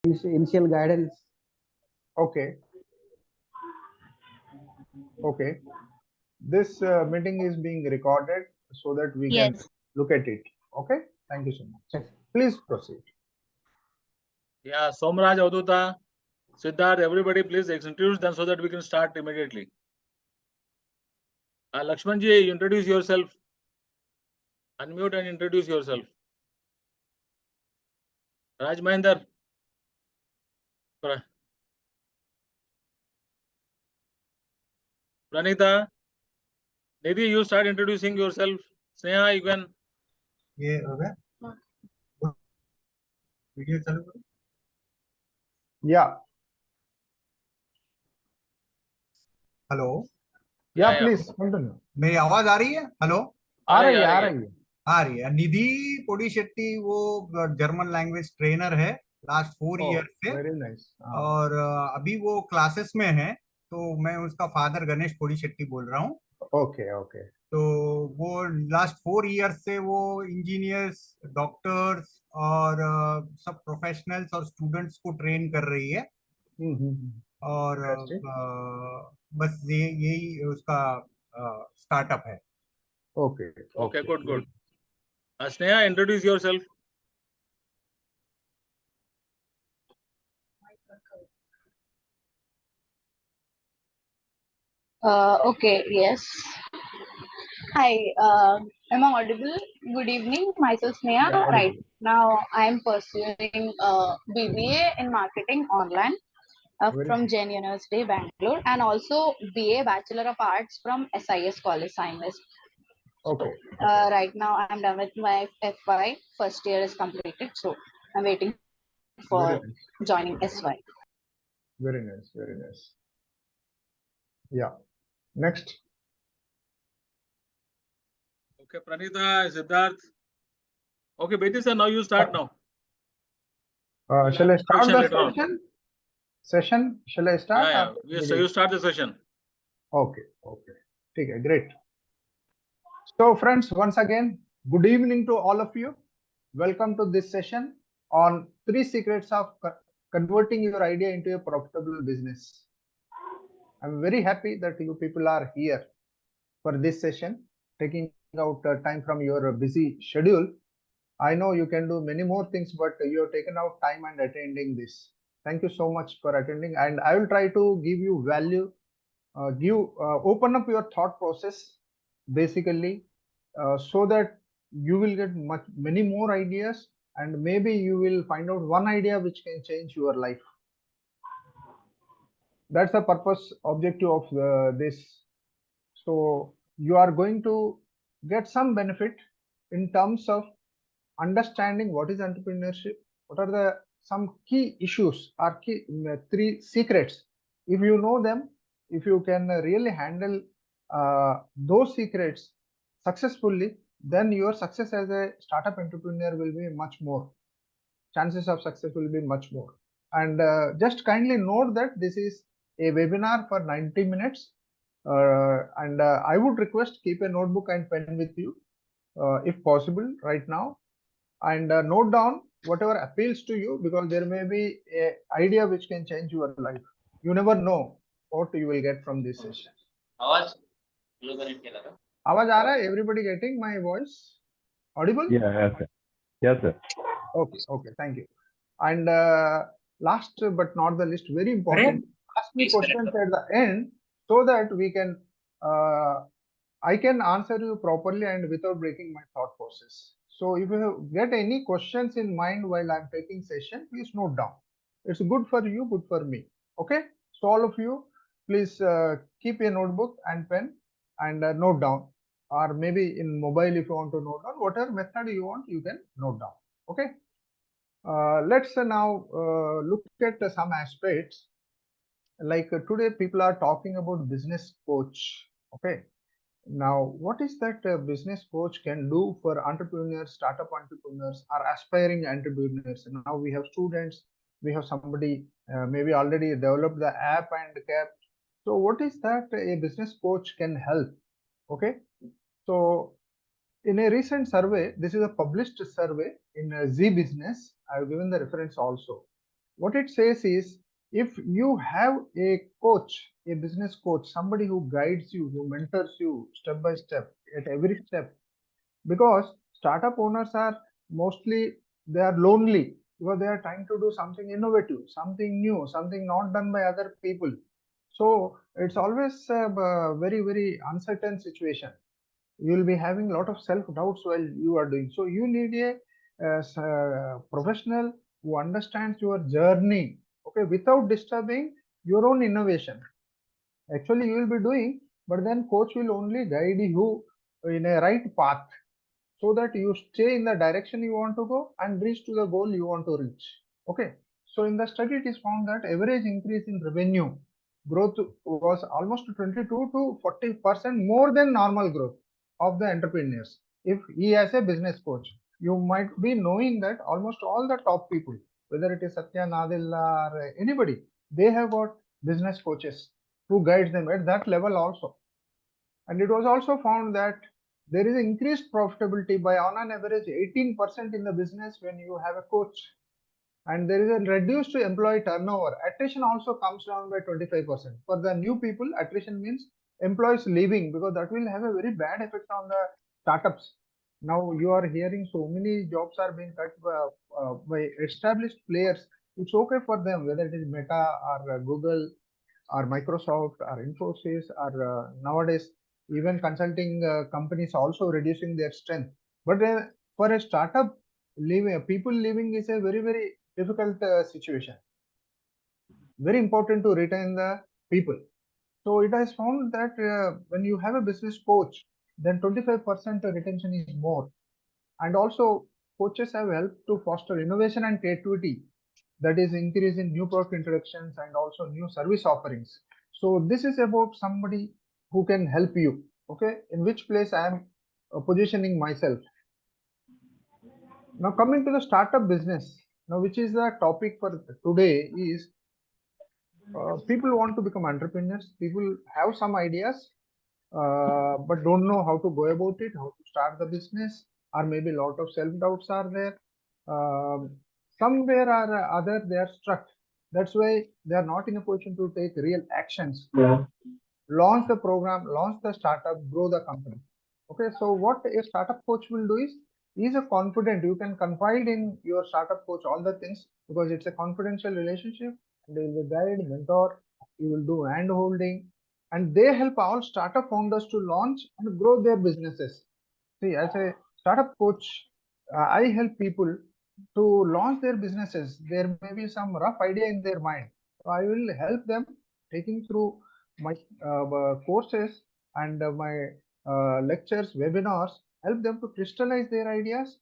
initial guidance. Okay. Okay. This meeting is being recorded so that we can Yes. look at it. Okay. Thank you so much. Yes. Please proceed. Yeah, Somraj, Aduta, Siddharth, everybody, please introduce them so that we can start immediately. Lakshmanji, you introduce yourself. Unmute and introduce yourself. Raj Mahinder. Pranita. Nidhi, you start introducing yourself. Sneha, you can. ये हो गया video चालू करो Yeah. Hello Yeah, Yeah. please continue. मेरी आवाज आ रही है hello आ रही है आ रही है निधि पोडीशेट्टी वो जर्मन लैंग्वेज ट्रेनर है लास्ट 4 ईयर से वेरी नाइस। और अभी वो क्लासेस में है तो मैं उसका फादर गणेश पोडीशेट्टी बोल रहा हूँ ओके ओके। तो वो लास्ट 4 ईयर से वो इंजीनियर्स डॉक्टर्स और सब प्रोफेशनल्स और स्टूडेंट्स को ट्रेन कर रही है और बस यही उसका स्टार्टअप है okay Okay, good. Sneha, introduce yourself. Okay, yes. Hi, am I audible? Good evening, myself Sneha. Yeah, audible. Right now, I am pursuing BBA in marketing online from Jain University, Bangalore, and also BA Bachelor of Arts from SIS College, Science. Okay. Right now, I am done with my FY. First year is completed, so I'm waiting for Very nice. joining SY. Very nice, very nice. Yeah. Next. Okay, Pranita, Siddharth. Okay, Beti sir, now you start now. Shall I start Question the later on. session? Shall I start? Yeah. Yes, so you start the session. Okay. Okay, great. So friends, once again, good evening to all of you. Welcome to this session on 3 secrets of converting your idea into a profitable business. I'm very happy that you people are here for this session, taking out time from your busy schedule. I know you can do many more things, but you have taken out time and attending this. Thank you so much for attending, and I will try to give you value, open up your thought process, basically, so that you will get many more ideas, and maybe you will find out one idea which can change your life. That's the purpose objective of this. So you are going to get some benefit in terms of understanding what is entrepreneurship, what are the some key issues or key 3 secrets. If you know them, if you can really handle those secrets successfully, then your success as a startup entrepreneur will be much more. Chances of success will be much more. And just kindly note that this is a webinar for 90 minutes. And I would request keep a notebook and pen with you if possible right now, and note down whatever appeals to you, because there may be a idea which can change your life. You never know what you will get from this session. Awaz aa raha hai? Everybody getting my voice audible? Yes sir. Okay, thank you. And last but not the least, very important, ask me questions at the end so that we can I can answer you properly and without breaking my thought process. So if you get any questions in mind while I'm taking session, please note down. It's good for you, good for me. Okay. So all of you, please keep a notebook and pen and note down, or maybe in mobile if you want to note down, whatever method you want, you can note down. Okay. Let's now look at some aspects. Like today, people are talking about business coach. Okay. Now, what is that business coach can do for entrepreneurs, startup entrepreneurs, or aspiring entrepreneurs? Now we have students, we have somebody maybe already developed the app and kept. So what is that a business coach can help? Okay. So in a recent survey, this is a published survey in Z Business. I have given the reference also. what it says is, if you have a coach, a business coach, somebody who guides you, who mentors you step by step at every step, because startup owners are mostly, they are lonely because they are trying to do something innovative, something new, something not done by other people. So it's always a very, very uncertain situation. You will be having a lot of self doubts while you are doing. So you need a professional who understands your journey, okay, without disturbing your own innovation. Actually, you will be doing, but then coach will only guide you in a right path, so that you stay in the direction you want to go and reach to the goal you want to reach. Okay. So in the study, it is found that average increase in revenue growth was almost 22 to 40% more than normal growth of the entrepreneurs. If he has a business coach, you might be knowing that almost all the top people, whether it is Satya Nadella or anybody, they have got business coaches who guides them at that level also. And it was also found that there is increased profitability by on an average 18% in the business when you have a coach. And there is a reduced employee turnover. Attrition also comes down by 25%. For the new people, attrition means employees leaving, because that will have a very bad effect on the startups. Now you are hearing so many jobs are being cut by established players. It's okay for them, whether it is Meta or Google or Microsoft or Infosys or nowadays even consulting companies also reducing their strength. But for a startup, people leaving is a very, very difficult situation. Very important to retain the people. So it has found that when you have a business coach, then 25% retention is more. And also coaches have helped to foster innovation and creativity, that is increase in new product introductions and also new service offerings. So this is about somebody who can help you. Okay, in which place I am positioning myself. Now coming to the startup business, now which is the topic for today, is people want to become entrepreneurs. People have some ideas, but don't know how to go about it, how to start the business, or maybe a lot of self-doubts are there. Somewhere or other, they are stuck. That's why they are not in a position to take real actions. Yeah. Launch the program, launch the startup, grow the company. Okay, so what a startup coach will do is, he's a confident, you can confide in your startup coach all the things, because it's a confidential relationship, and they will guide, mentor, you will do hand holding, and they help all startup founders to launch and grow their businesses. See, as a startup coach, I help people to launch their businesses. There may be some rough idea in their mind. So I will help them taking through my courses and my lectures, webinars, help them to crystallize their ideas,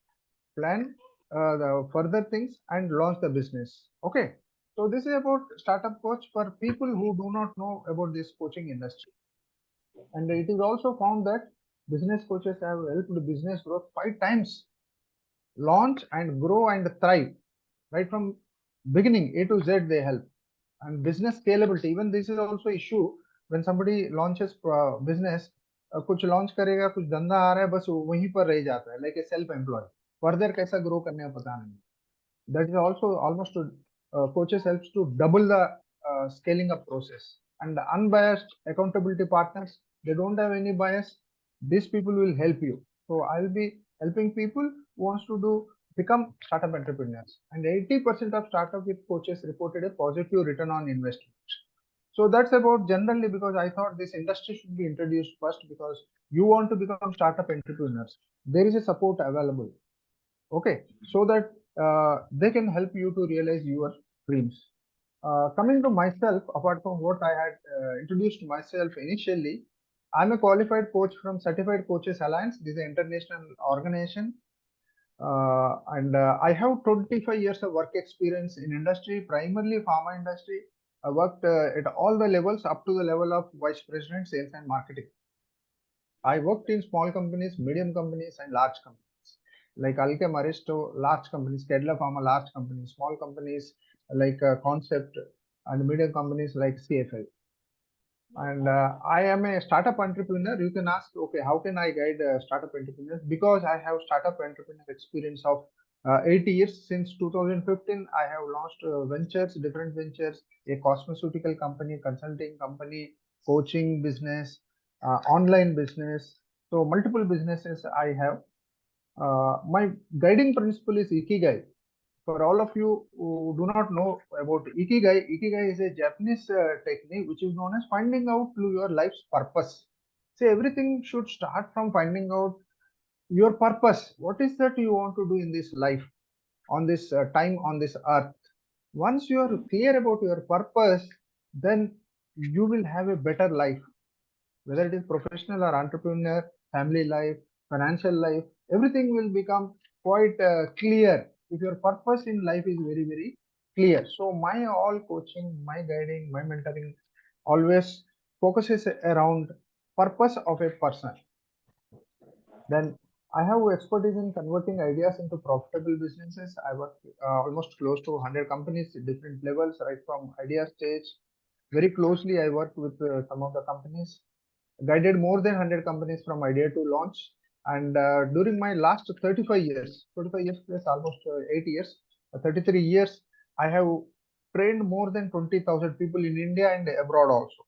plan the further things, and launch the business. Okay. So this is about startup coach for people who do not know about this coaching industry. And it is also found that business coaches have helped business growth 5 times, launch and grow and thrive right from beginning. A to Z they help. And business scalability, even this is also issue when somebody launches business, कुछ launch करेगा, कुछ धंधा आ रहा है, बस वहीं पर रह जाता है, like a self employed. Further कैसा grow करने का पता नहीं. That is also almost coaches helps to double the scaling up process. And the unbiased accountability partners, they don't have any bias. These people will help you. So I will be helping people who wants to become startup entrepreneurs. And 80% of startup with coaches reported a positive return on investment. So that's about generally, because I thought this industry should be introduced first, because you want to become startup entrepreneurs. There is a support available. Okay, so that they can help you to realize your dreams. Coming to myself, apart from what I had introduced myself initially, I'm a qualified coach from Certified Coaches Alliance. This is an international organization. And I have 25 years of work experience in industry, primarily pharma industry. I worked at all the levels up to the level of vice president, sales and marketing. I worked in small companies, medium companies, and large companies like Alkem Aristo, large companies, Kedla Pharma, large companies, small companies like Concept, and medium companies like CFL. And I am a startup entrepreneur. You can ask, okay, how can I guide startup entrepreneurs? Because I have startup entrepreneur experience of 8 years. Since 2015, I have launched ventures, different ventures, a cosmeceutical company, consulting company, coaching business, online business. So multiple businesses I have. My guiding principle is Ikigai. For all of you who do not know about Ikigai, Ikigai is a Japanese technique which is known as finding out your life's purpose. See, everything should start from finding out your purpose. What is that you want to do in this life, on this time, on this earth? Once you are clear about your purpose, then you will have a better life, whether it is professional or entrepreneur, family life, financial life, everything will become quite clear if your purpose in life is very, very clear. So my all coaching, my guiding, my mentoring always focuses around purpose of a person. Then I have expertise in converting ideas into profitable businesses. I work almost close to 100 companies at different levels, right from idea stage. Very closely, I work with some of the companies, guided more than 100 companies from idea to launch. And during my last 35 years plus almost 8 years, 33 years, I have trained more than 20,000 people in India and abroad also.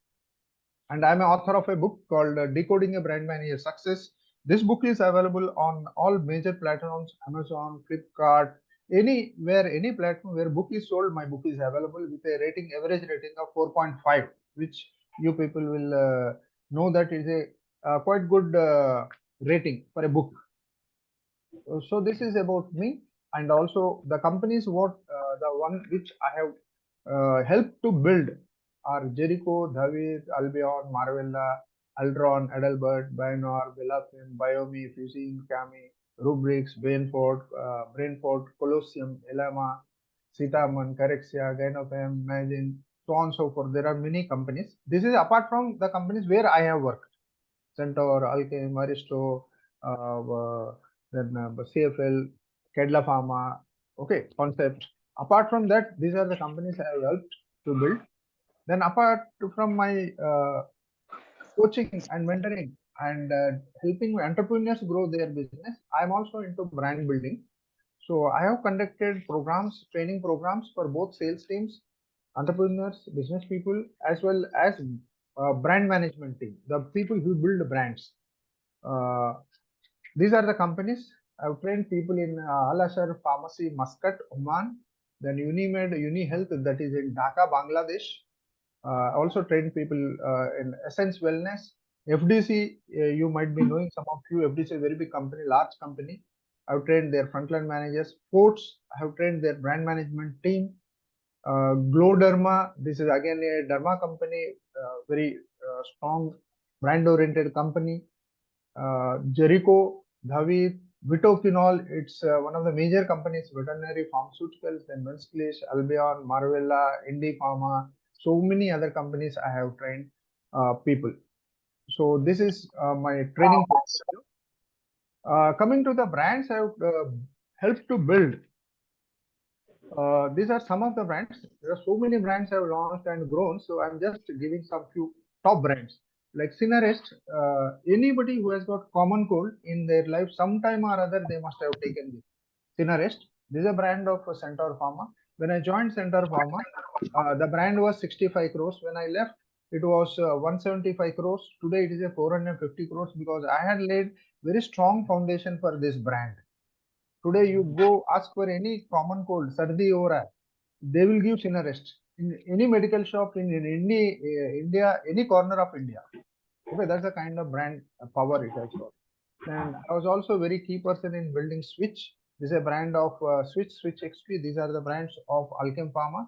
And I'm an author of a book called Decoding a Brand Manager's Success. This book is available on all major platforms, Amazon, Flipkart, anywhere, any platform where book is sold, my book is available with a rating, average rating of 4.5, which you people will know that is a quite good rating for a book. So this is about me, and also the companies the one which I have helped to build are Jericho, David, Albion, Marvella, Aldron, Adelbert, Bionor, Belafin, Biomi, Fusing, Cami, Rubrics, Brainfort, Colosseum, Elama, Sitaman, Carexia, Gynopem, Magin, so on and so forth. There are many companies. This is apart from the companies where I have worked. Centaur, Alchem, Aristo, then CFL, Kedla Pharma, okay, Concept. Apart from that, these are the companies I have helped to build. Then apart from my coaching and mentoring and helping entrepreneurs grow their business, I am also into brand building. So I have conducted programs, training programs for both sales teams, entrepreneurs, business people, as well as brand management team, the people who build brands. These are the companies. I've trained people in Al Asher Pharmacy, Muscat, Oman, then Unimed, UniHealth, that is in Dhaka, Bangladesh. Also trained people in Essence Wellness. FDC, you might be knowing some of you, FDC is a very big company, large company. I've trained their frontline managers. Sports, I have trained their brand management team. Glow Derma, this is again a derma company, very strong brand oriented company. Jericho, David, Vitoquinol, it's one of the major companies, veterinary pharmaceuticals, then Mensklish, Albion, Marvella, Indie Pharma, so many other companies I have trained people. So this is my training portfolio. Coming to the brands I have helped to build. These are some of the brands. There are so many brands I have launched and grown. So I'm just giving some few top brands. Like Cinerest, anybody who has got common cold in their life, sometime or other, they must have taken this. Cinerest, this is a brand of Centaur Pharma. When I joined Centaur Pharma, the brand was 65 crores. When I left, it was 175 crores. Today, it is a 450 crores because I had laid very strong foundation for this brand. Today, you go ask for any common cold, sardi ora, they will give Cinerest in any medical shop in any India, any corner of India. Okay, that's the kind of brand power it has got. And I was also a very key person in building Switch. This is a brand of Switch XP. These are the brands of Alchem Pharma.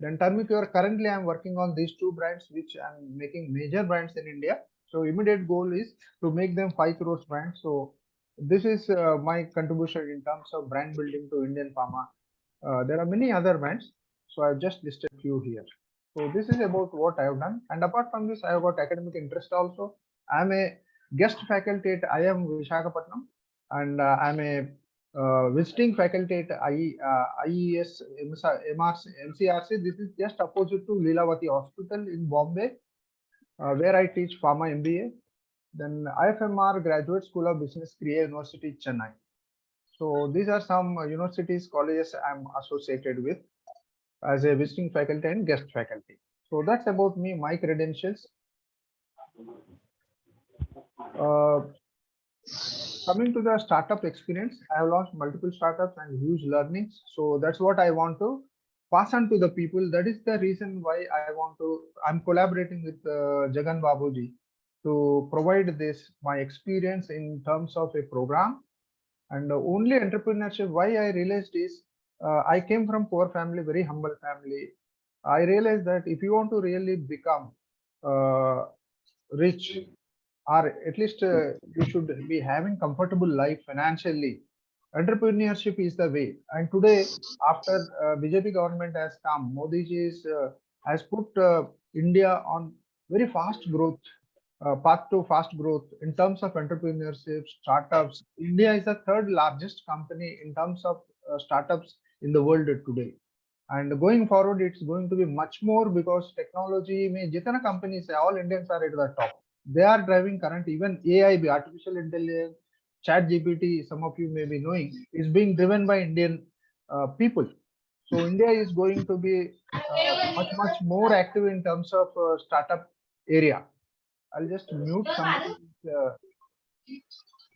Then Termicure, currently I'm working on these two brands, which I'm making major brands in India. So immediate goal is to make them 5 crores brands. So this is my contribution in terms of brand building to Indian pharma. There are many other brands. So I've just listed a few here. So this is about what I have done. And apart from this, I have got academic interest also. I'm a guest faculty at IIM Visakhapatnam, and I'm a visiting faculty at IES MCRC. This is just opposite to Leelavati Hospital in Bombay, where I teach Pharma MBA. Then IFMR Graduate School of Business, Kriya University, Chennai. So these are some universities, colleges I'm associated with as a visiting faculty and guest faculty. So that's about me, my credentials. Coming to the startup experience, I have launched multiple startups and huge learnings. So that's what I want to pass on to the people. That is the reason why I'm collaborating with Jagan Babuji to provide this, my experience in terms of a program. And only entrepreneurship, why I realized is, I came from poor family, very humble family. I realized that if you want to really become rich, or at least you should be having comfortable life financially, entrepreneurship is the way. And today, after BJP government has come, Modi ji has put India on very fast growth, path to fast growth in terms of entrepreneurship, startups. India is the third largest company in terms of startups in the world today. And going forward, it's going to be much more, because technology mein jitna companies hai, all Indians are at the top. They are driving current. Even AI, artificial intelligence, chat GPT, some of you may be knowing, is being driven by Indian people. So India is going to be much more active in terms of startup area. I'll just mute somebody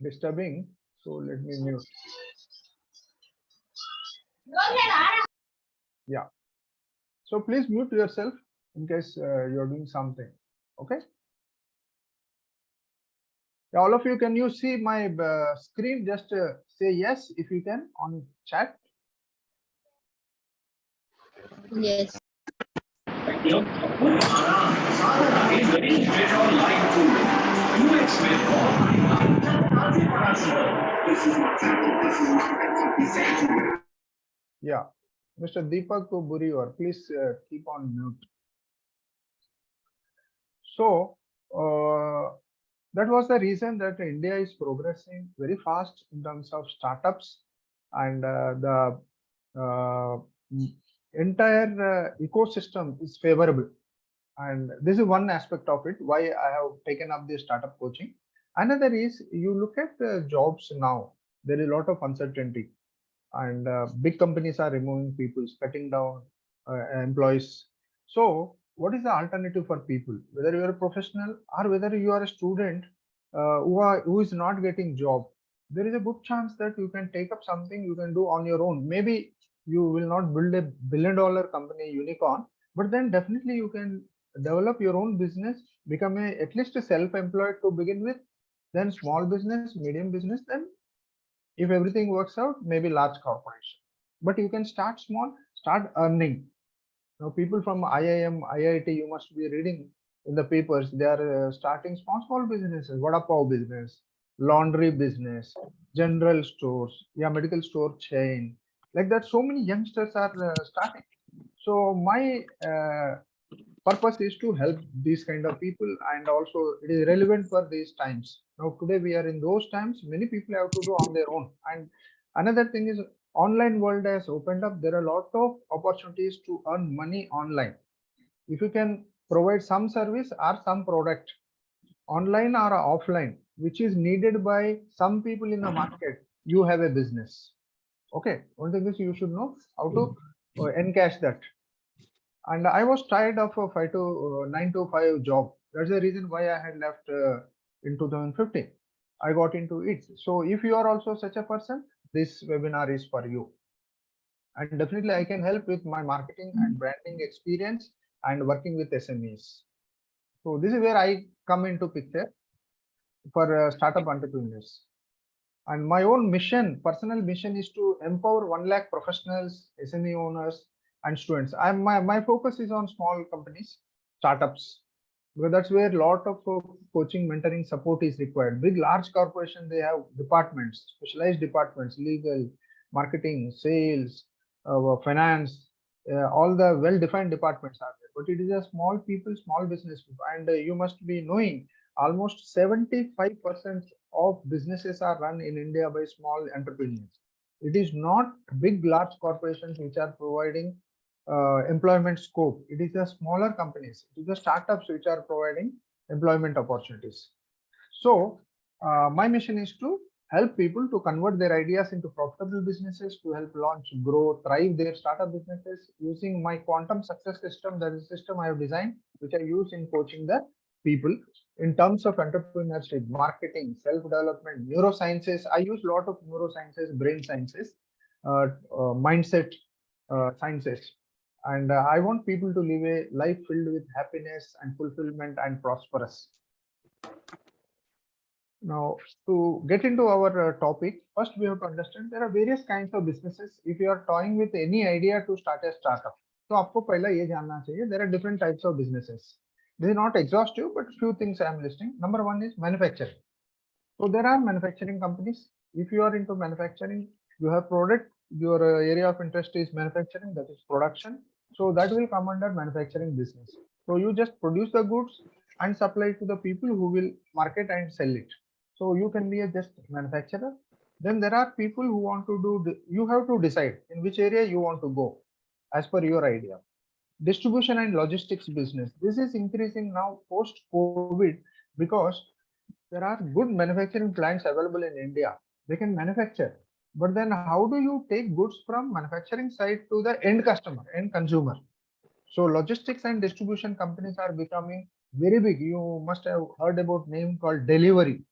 disturbing. So let me mute. Yeah. So please mute yourself in case you're doing something. Okay. Yeah, all of you, can you see my screen? Just say yes if you can on chat. Yes. Yeah, Mr. Deepak Buriwar, please keep on mute. So that was the reason that India is progressing very fast in terms of startups, and the entire ecosystem is favorable. And this is one aspect of it, why I have taken up the startup coaching. Another is, you look at the jobs now, there is a lot of uncertainty, and big companies are removing people, cutting down employees. So what is the alternative for people, whether you are a professional or whether you are a student who is not getting job? There is a good chance that you can take up something you can do on your own. Maybe you will not build a billion-dollar company unicorn, but then definitely you can develop your own business, become at least a self-employed to begin with, then small business, medium business, then if everything works out, maybe large corporation. But you can start small, start earning. Now, people from IIM, IIT, you must be reading in the papers, they are starting small businesses, vada pav business, laundry business, general stores, yeah, medical store chain. Like that, so many youngsters are starting. So my purpose is to help these kind of people, and also it is relevant for these times. Now today we are in those times, many people have to do on their own. And another thing is, online world has opened up. There are a lot of opportunities to earn money online. If you can provide some service or some product, online or offline, which is needed by some people in the market, you have a business. Okay, one thing is, you should know how to encash that. And I was tired of a 9 to 5 job. That's the reason why I had left in 2015. I got into it. So if you are also such a person, this webinar is for you. And definitely I can help with my marketing and branding experience and working with SMEs. So this is where I come into picture for startup entrepreneurs. And my own mission, personal mission, is to empower 1 lakh professionals, SME owners, and students. My focus is on small companies, startups, because that's where a lot of coaching, mentoring, support is required. Big, large corporations, they have departments, specialized departments, legal, marketing, sales, finance, all the well-defined departments are there. But it is a small people, small business, and you must be knowing almost 75% of businesses are run in India by small entrepreneurs. It is not big, large corporations which are providing employment scope. It is the smaller companies, it is the startups which are providing employment opportunities. So my mission is to help people to convert their ideas into profitable businesses, to help launch, grow, thrive their startup businesses using my quantum success system. That is the system I have designed, which I use in coaching the people in terms of entrepreneurship, marketing, self-development, neurosciences. I use a lot of neurosciences, brain sciences, mindset sciences. And I want people to live a life filled with happiness and fulfillment and prosperous. Now, to get into our topic, first we have to understand there are various kinds of businesses. If you are toying with any idea to start a startup, तो आपको पहला ये जानना चाहिए there are different types of businesses. This is not exhaustive, but few things I am listing. Number one is manufacturing. So there are manufacturing companies. If you are into manufacturing, you have product, your area of interest is manufacturing, that is production. So that will come under manufacturing business. So you just produce the goods and supply to the people who will market and sell it. So you can be a just manufacturer. Then there are people who want to do, you have to decide in which area you want to go as per your idea. Distribution and logistics business. This is increasing now post COVID because there are good manufacturing plants available in India. They can manufacture. But then how do you take goods from manufacturing side to the end customer, end consumer? So logistics and distribution companies are becoming very big. You must have heard about name called delivery.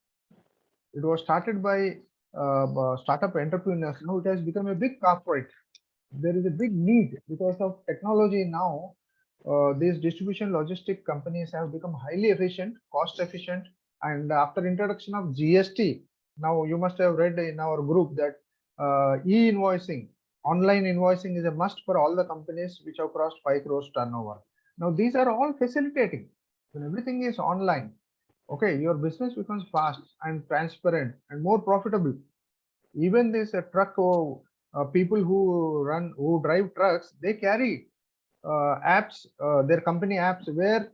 It was started by startup entrepreneurs. Now it has become a big corporate. There is a big need because of technology now. These distribution logistic companies have become highly efficient, cost efficient, and after introduction of GST, now you must have read in our group that e-invoicing, online invoicing is a must for all the companies which have crossed 5 crores turnover. Now these are all facilitating. When everything is online, okay, your business becomes fast and transparent and more profitable. Even this truck people who drive trucks, they carry apps, their company apps where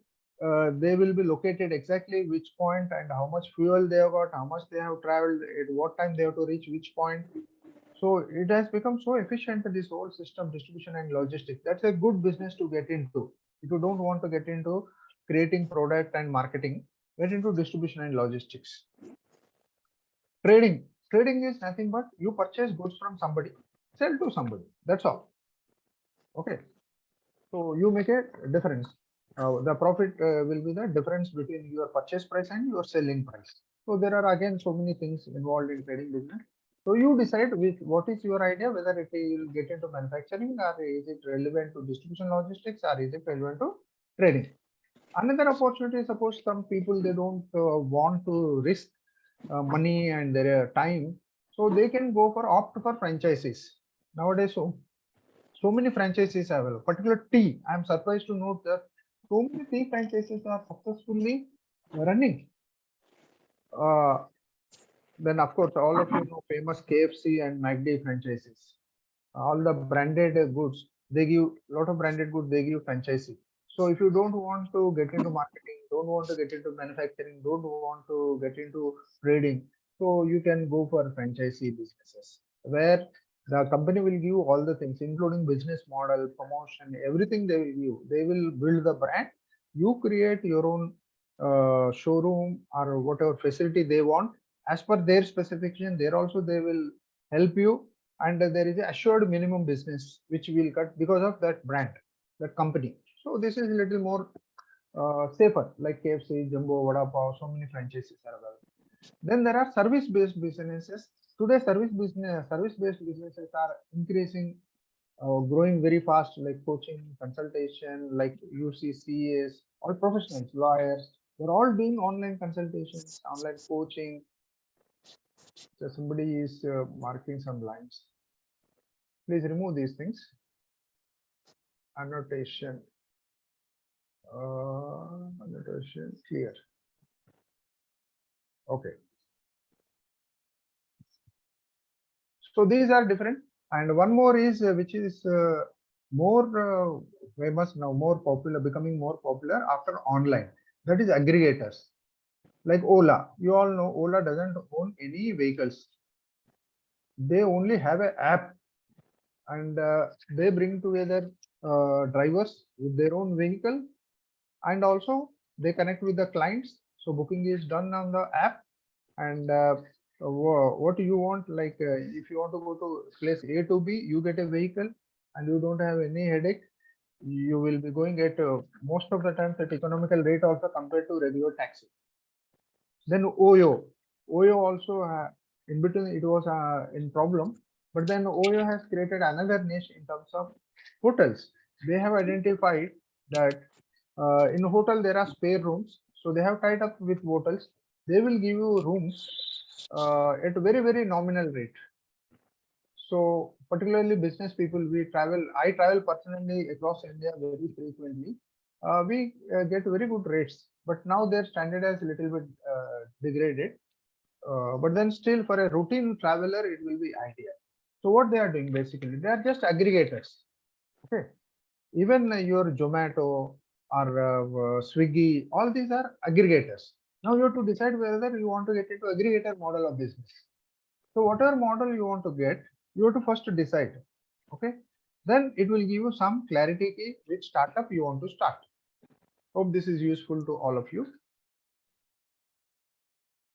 they will be located exactly which point and how much fuel they have got, how much they have traveled, at what time they have to reach which point. So it has become so efficient, this whole system, distribution and logistics. That's a good business to get into. If you don't want to get into creating product and marketing, get into distribution and logistics. Trading. Trading is nothing but you purchase goods from somebody, sell to somebody. That's all. Okay. So you make a difference. The profit will be the difference between your purchase price and your selling price. So there are again so many things involved in trading business. So you decide what is your idea, whether it will get into manufacturing or is it relevant to distribution logistics or is it relevant to trading. Another opportunity, suppose some people they don't want to risk money and their time, so they can go for opt for franchises. Nowadays, so many franchises are available. Particular tea, I am surprised to note that so many tea franchises are successfully running. Then of course, all of you know famous KFC and McD franchises. All the branded goods, they give a lot of branded goods, they give franchisee. So if you don't want to get into marketing, don't want to get into manufacturing, don't want to get into trading, so you can go for franchisee businesses where the company will give all the things, including business model, promotion, everything they will give. They will build the brand. You create your own showroom or whatever facility they want as per their specification. There also they will help you, and there is a assured minimum business which will cut because of that brand, that company. So this is a little more safer, like KFC, Jumbo, Vada Pav, so many franchises are available. Then there are service-based businesses. Today, service-based businesses are increasing, growing very fast, like coaching, consultation, like UCCAs, all professionals, lawyers. They're all doing online consultations, online coaching. So somebody is marking some lines. Please remove these things. Annotation. Annotation clear. Okay. So these are different. And one more is which is more famous now, more popular, becoming more popular after online. That is aggregators. Like Ola. You all know Ola doesn't own any vehicles. They only have an app, and they bring together drivers with their own vehicle, and also they connect with the clients. So booking is done on the app, and what you want, like if you want to go to place A to B, you get a vehicle and you don't have any headache. You will be going at most of the times at economical rate also compared to regular taxi. Then Oyo also in between it was in problem, but then Oyo has created another niche in terms of hotels. They have identified that in a hotel there are spare rooms, so they have tied up with hotels. They will give you rooms at a very nominal rate. So particularly business people, I travel personally across India very frequently. We get very good rates, but now their standard has a little bit degraded. But then still for a routine traveler, it will be ideal. So what they are doing basically, they are just aggregators. Okay. Even your Zomato or Swiggy, all these are aggregators. Now you have to decide whether you want to get into aggregator model of business. So whatever model you want to get, you have to first decide. Okay. Then it will give you some clarity which startup you want to start. Hope this is useful to all of you.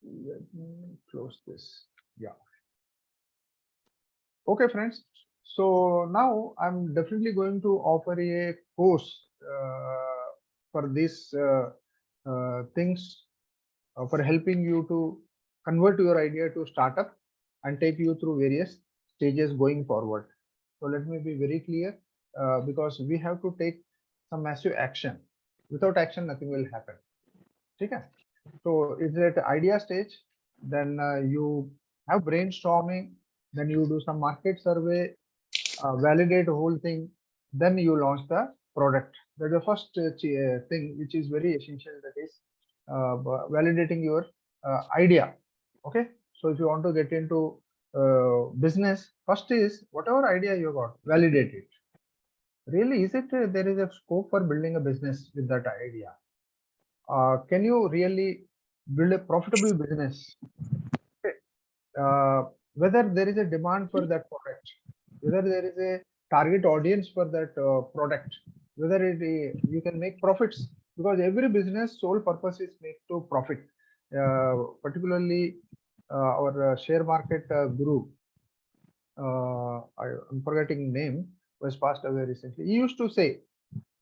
Let me close this. Yeah. Okay, friends. So now I'm definitely going to offer a course for these things for helping you to convert your idea to startup and take you through various stages going forward. So let me be very clear because we have to take some massive action. Without action, nothing will happen. Okay. So it's at idea stage, then you have brainstorming, then you do some market survey, validate the whole thing, then you launch the product. That's the first thing which is very essential, that is validating your idea. Okay. So if you want to get into business, first is whatever idea you got, validate it. Really, is it there is a scope for building a business with that idea? Can you really build a profitable business? Okay. Whether there is a demand for that product, whether there is a target audience for that product, whether you can make profits, because every business sole purpose is make to profit. Particularly our share market guru, I'm forgetting name, was passed away recently. He used to say,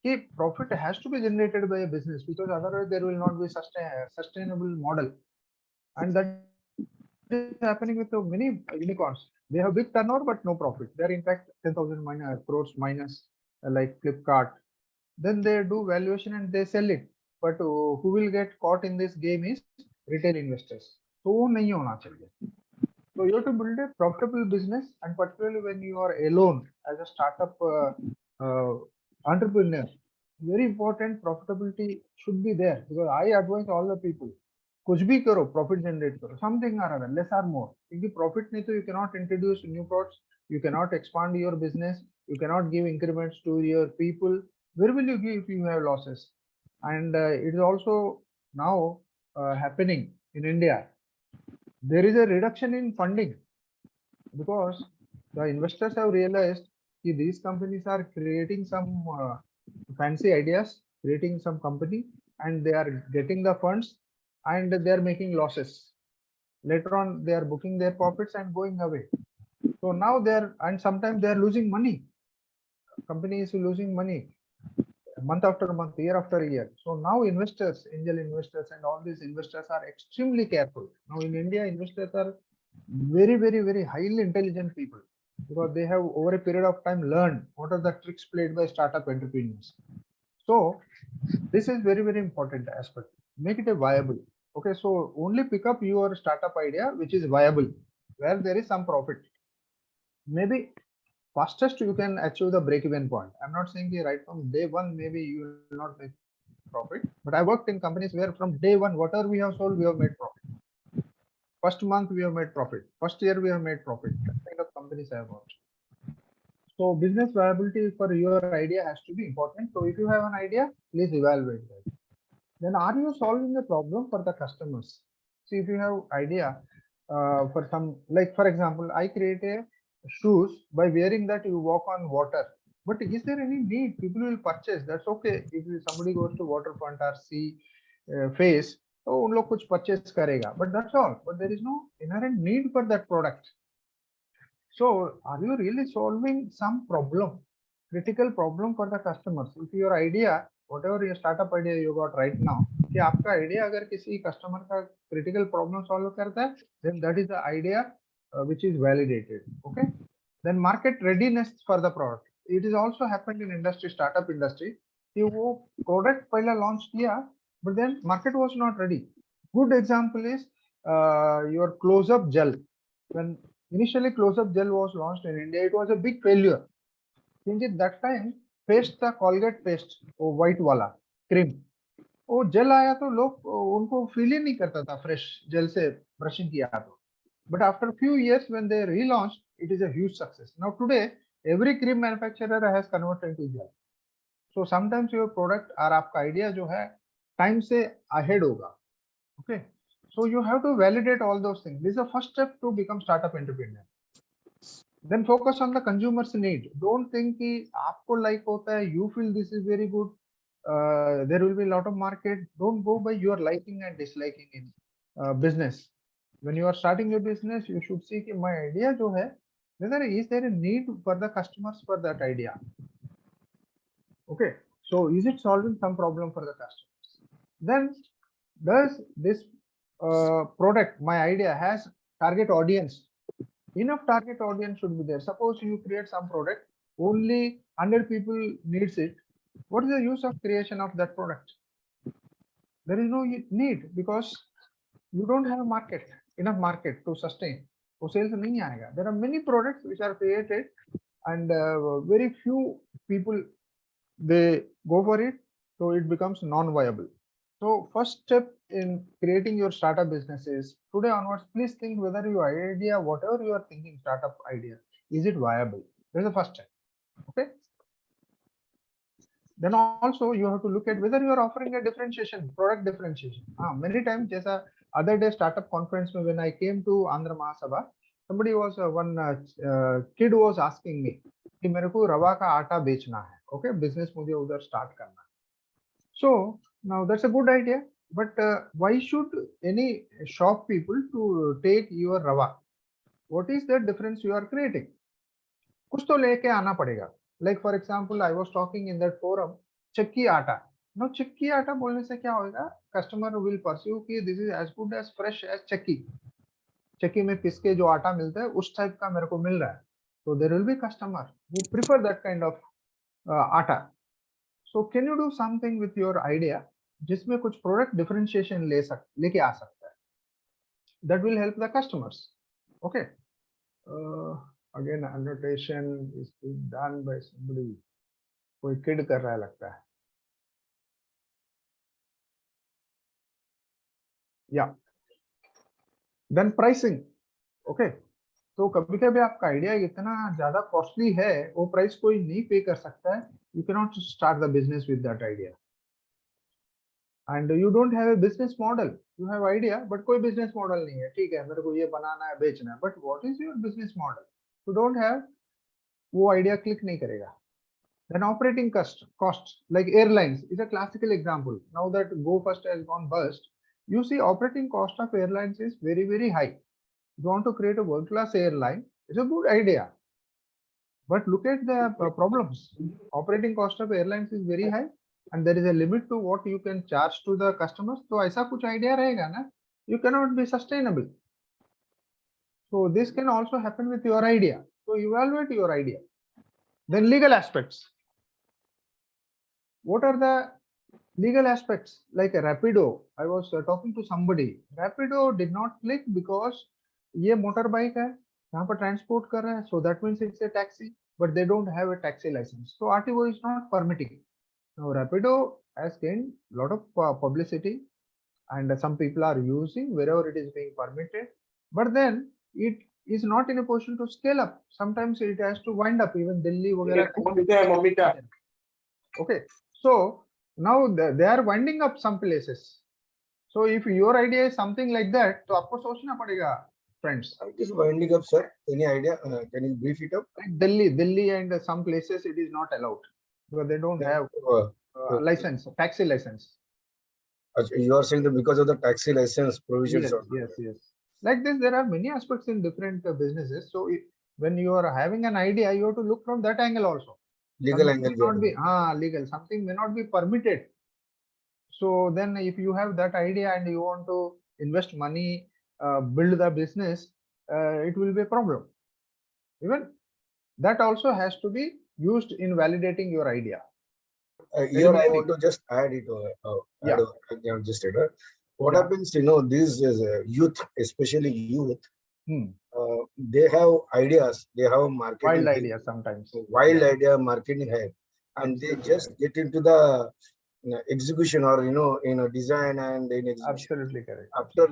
"Hey, profit has to be generated by a business because otherwise there will not be sustainable model," and that is happening with many unicorns. They have big turnover but no profit. They are in fact 10,000 crores minus, like Flipkart. Then they do valuation and they sell it. But who will get caught in this game is retail investors. So वो नहीं होना चाहिए. So you have to build a profitable business, and particularly when you are alone as a startup entrepreneur, very important profitability should be there, because I advise all the people, कुछ भी करो, profit generate करो, something or other, less or more. क्योंकि profit नहीं तो you cannot introduce new products, you cannot expand your business, you cannot give increments to your people. Where will you give if you have losses? And it is also now happening in India. There is a reduction in funding because the investors have realized that these companies are creating some fancy ideas, creating some company, and they are getting the funds and they are making losses. Later on, they are booking their profits and going away. So now and sometimes they are losing money. Company is losing money month after month, year after year. So now investors, angel investors and all these investors are extremely careful. Now in India, investors are very highly intelligent people, because they have over a period of time learned what are the tricks played by startup entrepreneurs. So this is very important aspect. Make it a viable. Okay, so only pick up your startup idea which is viable, where there is some profit. Maybe fastest you can achieve the break-even point. I'm not saying right from day one maybe you will not make profit, but I worked in companies where from day one whatever we have sold we have made profit. First month we have made profit. First year we have made profit. That kind of companies I have worked. So business viability for your idea has to be important. So if you have an idea, please evaluate that. Then are you solving a problem for the customers? See, if you have idea for some, like for example, I create a shoes, by wearing that you walk on water. But is there any need? People will purchase. That's okay. If somebody goes to waterfront or sea face, तो उन लोग कुछ purchase करेगा, but that's all. But there is no inherent need for that product. So are you really solving some problem, critical problem for the customers? If your idea, whatever your startup idea you got right now, कि आपका idea अगर किसी customer का critical problem solve करता है, then that is the idea which is validated. Okay. Then market readiness for the product. It is also happened in industry, startup industry. कि वो product पहला launch किया, but then market was not ready. Good example is your close-up gel. When initially close-up gel was launched in India, it was a big failure. क्योंकि that time paste था Colgate paste, वो white वाला cream, वो gel आया तो लोग उनको feel ही नहीं करता था fresh gel से brushing किया तो. But after a few years when they relaunched, it is a huge success. Now today every cream manufacturer has converted to gel. So sometimes your product और आपका idea जो है time से ahead होगा. Okay. So you have to validate all those things. This is the first step to become startup entrepreneur. Then focus on the consumer's need. Don't think कि आपको like होता है, you feel this is very good. There will be a lot of market. Don't go by your liking and disliking in business. When you are starting your business, you should see कि my idea जो है, whether is there a need for the customers for that idea. Okay. So is it solving some problem for the customers? Then does this product, my idea, has target audience? Enough target audience should be there. Suppose you create some product, only 100 people needs it. What is the use of creation of that product? There is no need because you don't have a market, enough market to sustain. So sales nahi aayega. There are many products which are created and very few people they go for it, so it becomes non-viable. So first step in creating your startup business is today onwards, please think whether your idea, whatever you are thinking, startup idea, is it viable? That's the first step. Okay. Then also you have to look at whether you are offering a differentiation, product differentiation. Many times, just other day startup conference when I came to Andhra Mahasabha, somebody was one kid was asking me कि मेरे को रवा का आटा बेचना है. Okay, business मुझे उधर start करना है. So now that's a good idea, but why should any shop people to take your rava? What is the difference you are creating? कुछ तो लेके आना पड़ेगा. Like for example, I was talking in that forum, चक्की आटा. Now चक्की आटा बोलने से क्या होगा? Customer will perceive कि this is as good as fresh as चक्की. चक्की में पिस के जो आटा मिलता है उस टाइप का मेरे को मिल रहा है. So there will be customer who prefer that kind of आटा. So can you do something with your idea जिसमें कुछ product differentiation लेके आ सकता है? That will help the customers. Okay. Again, annotation is being done by somebody. कोई kid कर रहा है लगता है. Yeah. Then pricing. Okay. तो कभी कभी आपका आइडिया इतना ज्यादा कॉस्टली है, वो प्राइस कोई नहीं पे कर सकता है. You cannot start the business with that idea. And you don't have a business model. You have idea, but कोई business model नहीं है. ठीक है, मेरे को ये बनाना है, बेचना है. But what is your business model? You don't have, वो idea click नहीं करेगा. Then operating cost like airlines is a classical example. Now that Go First has gone bust, you see operating cost of airlines is very, very high. You want to create a world-class airline, it's a good idea. But look at the problems. Operating cost of airlines is very high and there is a limit to what you can charge to the customers. So ऐसा कुछ idea रहेगा ना, you cannot be sustainable. So this can also happen with your idea. So evaluate your idea. Then legal aspects. What are the legal aspects? Like a Rapido, I was talking to somebody. Rapido did not click because ये motorbike है, यहाँ पर transport कर रहा है, so that means it's a taxi, but they don't have a taxi license. So RTO is not permitting. Now Rapido has gained a lot of publicity and some people are using wherever it is being permitted, but then it is not in a position to scale up. Sometimes it has to wind up, even Delhi वगैरह. Okay, so now they are winding up some places. So if your idea is something like that, तो आपको सोचना पड़ेगा, friends. It is winding up, sir. Any idea? Can you brief it up? Like Delhi and some places it is not allowed because they don't have license, taxi license. You are saying that because of the taxi license provisions. Yes. Like this, there are many aspects in different businesses. So when you are having an idea, you have to look from that angle also. Legal Something angle. may not be legal. Something may not be permitted. So then, if you have that idea and you want to invest money, build the business, it will be a problem. Even that also has to be used in validating your idea. Here I want to just add it. Yeah. Just what happens, these youth, especially youth, they have ideas, they have marketing. Wild ideas sometimes. Wild idea, marketing hype, and they just get into the execution or design and in execution. Absolutely correct. After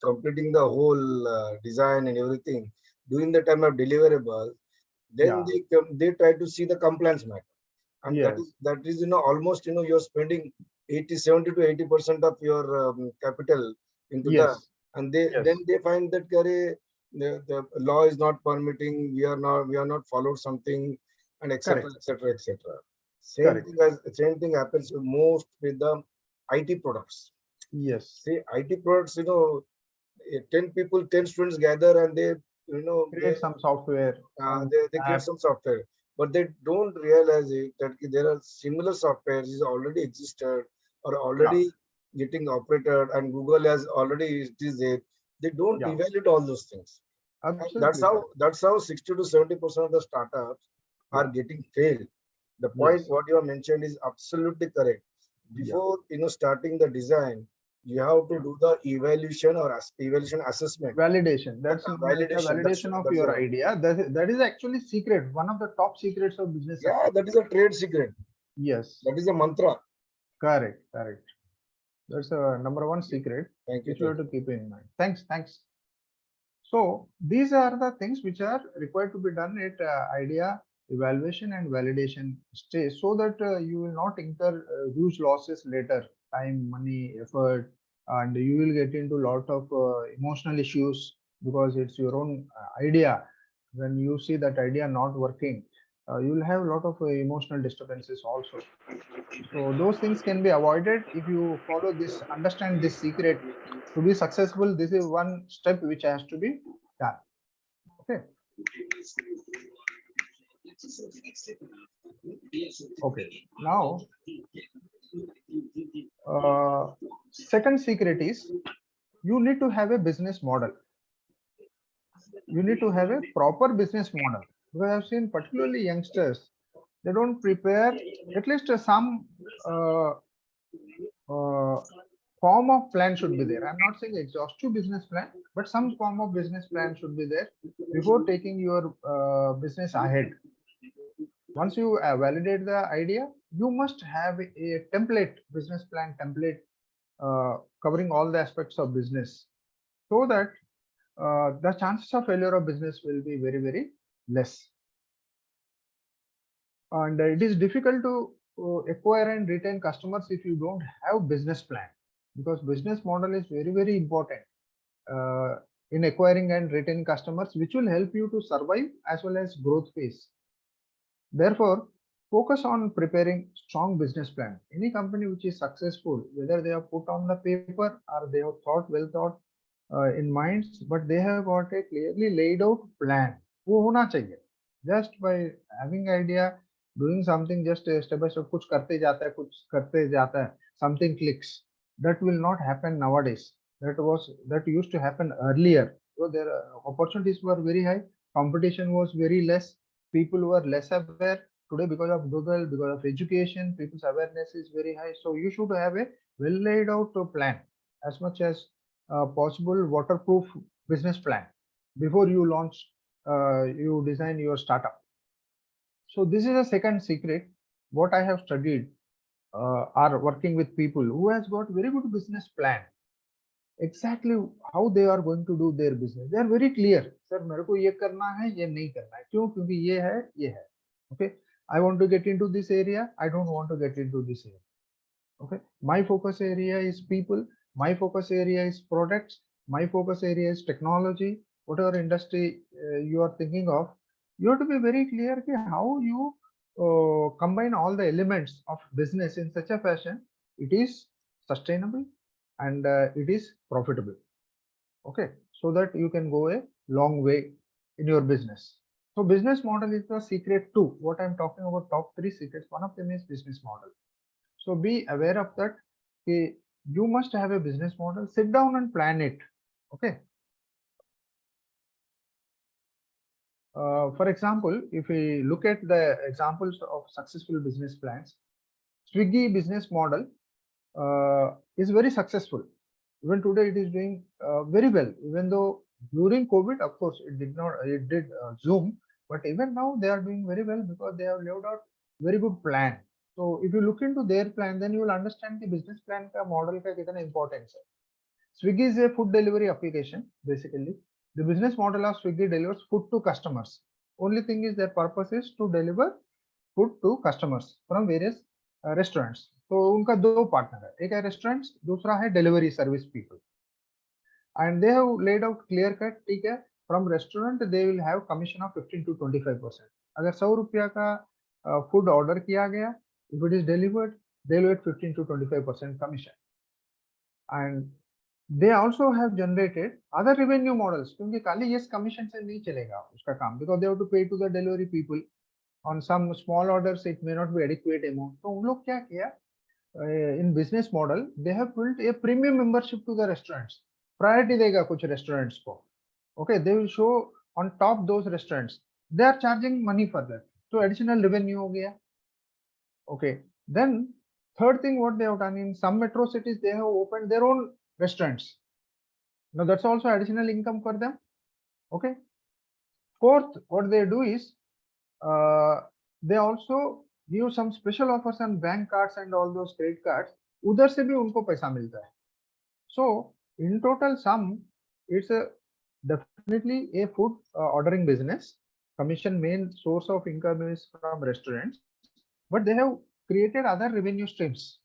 completing the whole design and everything, during the time of deliverable, then they try to see the compliance matter. And that is almost you're spending 70 to 80% of your capital into that, and then they find that the law is not permitting, we are not followed something, and etc. etc. Same thing happens most with the IT products. Yes. See, IT products, 10 people, 10 students gather and they create some software. They create some software, but they don't realize it that there are similar softwares is already existed or already getting operated, and Google has already it is there. They don't evaluate all those things. That's how 60 to 70% of the startups are getting failed. The point what you have mentioned is absolutely correct. Before starting the design, you have to do the evaluation or evaluation assessment. Validation. That's validation of your idea. That is actually secret. One of the top secrets of business. Yeah, that is a trade secret. Yes. That is a mantra. Correct. That's a number one secret. Thank you. Which you have to keep in mind. Thanks. So these are the things which are required to be done at idea evaluation and validation stage, so that you will not incur huge losses later, time, money, effort, and you will get into a lot of emotional issues because it's your own idea. When you see that idea not working, you will have a lot of emotional disturbances also. So those things can be avoided if you follow this, understand this secret. To be successful, this is one step which has to be done. Okay. Okay. Now, second secret is you need to have a business model. You need to have a proper business model. Because I've seen particularly youngsters, they don't prepare at least some form of plan should be there. I'm not saying exhaustive business plan, but some form of business plan should be there before taking your business ahead. Once you validate the idea, you must have a template, business plan template, covering all the aspects of business, so that the chances of failure of business will be very, very less. And it is difficult to acquire and retain customers if you don't have business plan, because business model is very, very important in acquiring and retaining customers, which will help you to survive as well as growth phase. Therefore, focus on preparing strong business plan. Any company which is successful, whether they have put on the paper or they have well thought in minds, but they have got a clearly laid out plan. वो होना चाहिए. Just by having idea, doing something just step by step, कुछ करते जाता है, something clicks. That will not happen nowadays. That used to happen earlier. So their opportunities were very high, competition was very less, people were less aware. Today, because of Google, because of education, people's awareness is very high. So you should have a well laid out plan, as much as possible waterproof business plan before you launch, you design your startup. So this is a second secret. What I have studied are working with people who has got very good business plan. Exactly how they are going to do their business. They are very clear. Sir, मेरे को ये करना है, ये नहीं करना है. क्यों? क्योंकि ये है. Okay. I want to get into this area. I don't want to get into this area. Okay. My focus area is people. My focus area is products. My focus area is technology. Whatever industry you are thinking of, you have to be very clear how you combine all the elements of business in such a fashion it is sustainable, and it is profitable. Okay, so that you can go a long way in your business. So business model is the secret too. What I'm talking about, top 3 secrets, one of them is business model. So be aware of that. Okay, you must have a business model. Sit down and plan it. Okay. For example, if we look at the examples of successful business plans, Swiggy business model is very successful. Even today, it is doing very well. Even though during COVID, of course, it did Zoom, but even now they are doing very well because they have laid out very good plan. So if you look into their plan, then you will understand the business plan ka model ka kitna importance hai. Swiggy is a food delivery application. Basically, the business model of Swiggy delivers food to customers. Only thing is their purpose is to deliver food to customers from various restaurants. तो उनका 2 partner है, एक है restaurants, दूसरा है delivery service people. And they have laid out clear cut, ठीक है, from restaurant they will have commission of 15 to 25%. अगर 100 रुपया का फूड ऑर्डर किया गया, if it is delivered, they will get 15 to 25% commission. And they also have generated other revenue models, क्योंकि खाली yes commission से नहीं चलेगा उसका काम, because they have to pay to the delivery people. On some small orders it may not be adequate amount. तो उन लोग क्या किया, in business model they have built a premium membership to the restaurants. Priority देगा कुछ restaurants को. Okay, they will show on top those restaurants. They are charging money for that. So additional revenue हो गया. Okay, then third thing what they have done, in some metro cities they have opened their own restaurants. Now that's also additional income for them. Okay. Fourth, what they do is they also give some special offers on bank cards and all those credit cards. उधर से भी उनको पैसा मिलता है. So in total sum, it's a definitely a food ordering business. Commission main source of income is from restaurants, but they have created other revenue streams.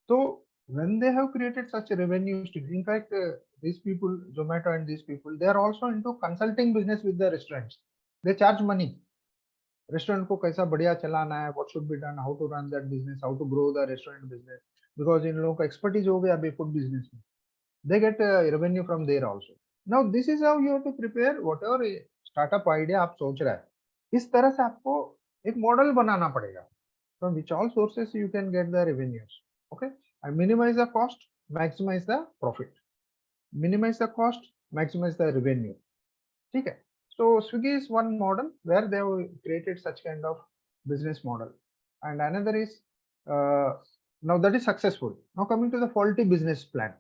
So when they have created such a revenue stream, in fact, these people, Zomato and these people, they are also into consulting business with the restaurants. They charge money. Restaurant को कैसा बढ़िया चलाना है, what should be done, how to run that business, how to grow the restaurant business, because इन लोगों का expertise हो गया अभी food business में. They get revenue from there also. Now this is how you have to prepare whatever startup idea आप सोच रहा है. इस तरह से आपको एक मॉडल बनाना पड़ेगा, from which all sources you can get the revenues. Okay, and minimize the cost, maximize the profit. Minimize the cost, maximize the revenue. ठीक है. So Swiggy is one model where they have created such kind of business model, and another is now that is successful. Now coming to the faulty business plan,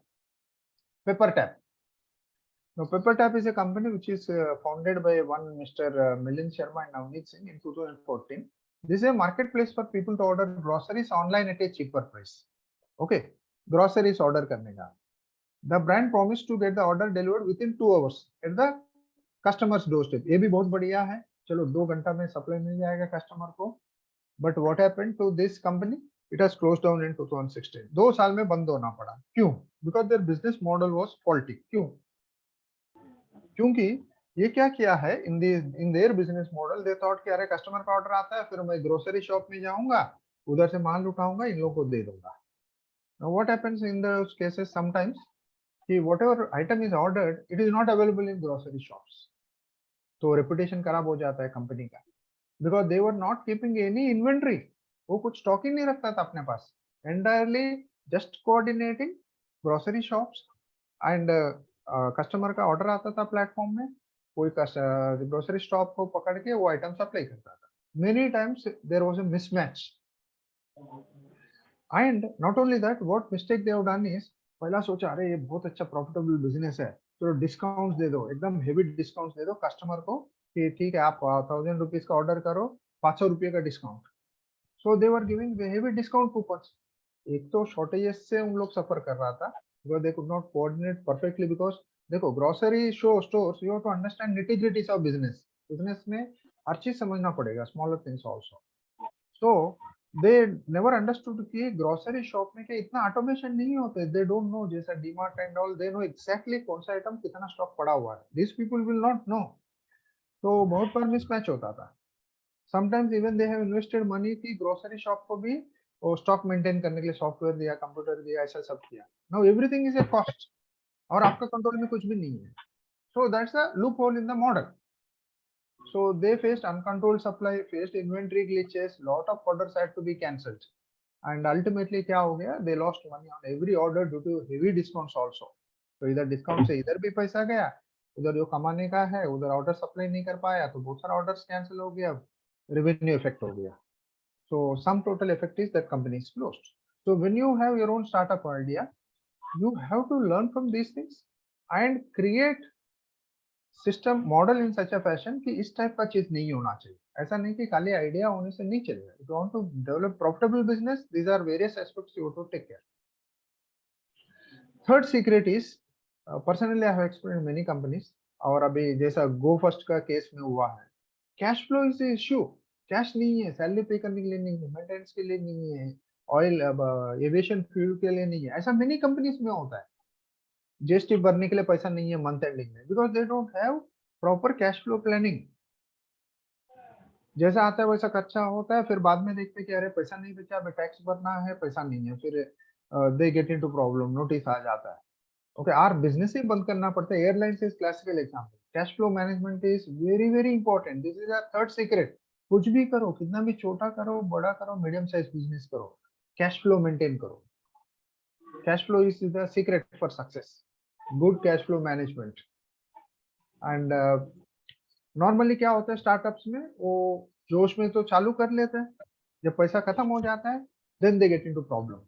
PepperTap. Now PepperTap is a company which is founded by one Mr. Milind Sharma and Navneet Singh in 2014. This is a marketplace for people to order groceries online at a cheaper price. Okay, groceries order करने का. The brand promised to get the order delivered within 2 hours at the customers doorstep. ये भी बहुत बढ़िया है, चलो 2 घंटा में सप्लाई मिल जाएगा कस्टमर को. But what happened to this company, it has close down in 2016. 2 साल में बंद होना पड़ा. क्यों? Because their business model was faulty. क्यों? क्योंकि ये क्या किया है, in their business model they thought कि अरे कस्टमर का ऑर्डर आता है, फिर मैं ग्रोसरी शॉप में जाऊंगा, उधर से माल उठाऊंगा, इन लोगों को दे दूंगा. Now what happens in those cases sometimes कि whatever item is ordered, it is not available in grocery shops. तो रेपुटेशन खराब हो जाता है कंपनी का, because they were not keeping any inventory. वो कुछ स्टॉक ही नहीं रखता था अपने पास. Entirely just coordinating grocery shops and customer का ऑर्डर आता था प्लेटफॉर्म में, कोई ग्रोसरी शॉप को पकड़ के वो आइटम सप्लाई करता था. Many times there was a mismatch. And not only that, what mistake they have done is, पहला सोचा अरे ये बहुत अच्छा प्रॉफिटेबल बिजनेस है, तो डिस्काउंट्स दे दो, एकदम हेवी डिस्काउंट्स दे दो कस्टमर को कि ठीक है आप 1000 रुपीज का ऑर्डर करो, 500 रुपये का discount. So they were giving heavy discount coupons. एक तो शॉर्टेजेस से उन लोग सफर कर रहा था, because they could not coordinate perfectly. Because देखो grocery stores, you have to understand nitty gritties of business. Business में हर चीज समझना पड़ेगा, smaller things also. So they never understood कि ग्रोसरी शॉप में क्या इतना ऑटोमेशन नहीं होते. they don't know, जैसा DMart and all, they know exactly कौन सा आइटम कितना स्टॉक पड़ा हुआ है. these people will not know. तो बहुत बार मिसमैच होता था. sometimes even they have invested money कि ग्रोसरी शॉप को भी वो स्टॉक मेंटेन करने के लिए सॉफ्टवेयर दिया, कंप्यूटर दिया, ऐसा सब किया. Now everything is a cost और आपका कंट्रोल में कुछ भी नहीं है. So that's a loophole in the model. So they faced uncontrolled supply, faced inventory glitches, lot of orders had to be cancelled, and ultimately क्या हो गया? They lost money on every order due to heavy discounts also. तो इधर discount से इधर भी पैसा गया, उधर जो कमाने का है उधर ऑर्डर सप्लाई नहीं कर पाया तो बहुत सारा ऑर्डर्स कैंसिल हो गया, रेवेन्यू इफेक्ट हो गया. So sum total effect is that company is closed. So when you have your own startup idea, you have to learn from these things and create system model in such a fashion कि इस type का चीज नहीं होना चाहिए. ऐसा नहीं कि खाली आइडिया होने से नहीं चलेगा. If you want to develop profitable business, these are various aspects you to take care. Third secret is, personally I have experience many companies, और अभी जैसा गो फर्स्ट का केस में हुआ है, cash flow is issue. Cash नहीं है, salary पे करने के लिए नहीं है, मेंटेनेंस के लिए नहीं है, ऑयल एविएशन फ्यूल के लिए नहीं है. ऐसा मेनी कंपनीज में होता है. जीएसटी भरने के लिए पैसा नहीं है मंथ एंडिंग में, because they don't have proper cash flow planning. जैसा आता है वैसा कच्चा होता है, फिर बाद में देखते हैं कि अरे पैसा नहीं बचा, अभी टैक्स भरना है, पैसा नहीं है, फिर they get into problem, notice आ जाता है. ओके, आर बिजनेस ही बंद करना पड़ता है. Airlines is classical example. Cash flow management is very very important. This is a third secret. कुछ भी करो, कितना भी छोटा करो, बड़ा करो, मीडियम साइज बिजनेस करो, कैश फ्लो मेंटेन करो. Cash flow is the secret for success. Good cash flow management. And normally क्या होता है स्टार्टअप्स में, वो जोश में तो चालू कर लेते हैं, जब पैसा खत्म हो जाता है then they get into problem,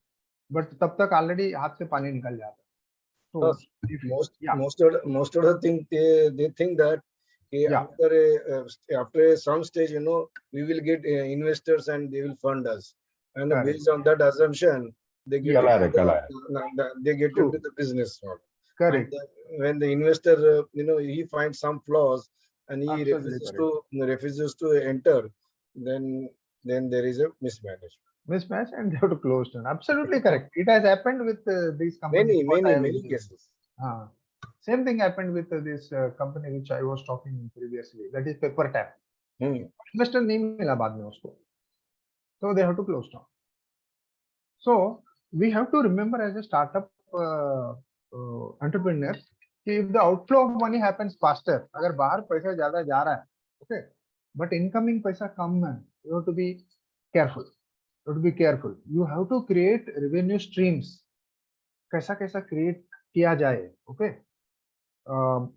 but तब तक ऑलरेडी हाथ से पानी निकल जाता है. So most of the thing they think that after some stage, we will get investors and they will fund us, and based on that assumption they get into the business model. Correct. And when the investor he finds some flaws and he refuses to enter, then there is a mismatch and they have to close down. Absolutely correct. It has happened with these companies. Many cases. Same thing happened with this company which I was talking previously, that is Paper Tap. Investor नहीं मिला बाद में उसको, so they have to close down. So we have to remember as a startup entrepreneur, if the outflow of money happens faster, अगर बाहर पैसा ज्यादा जा रहा है, okay, but incoming पैसा कम है, you have to be careful. You have to create revenue streams. कैसा create किया जाए, okay?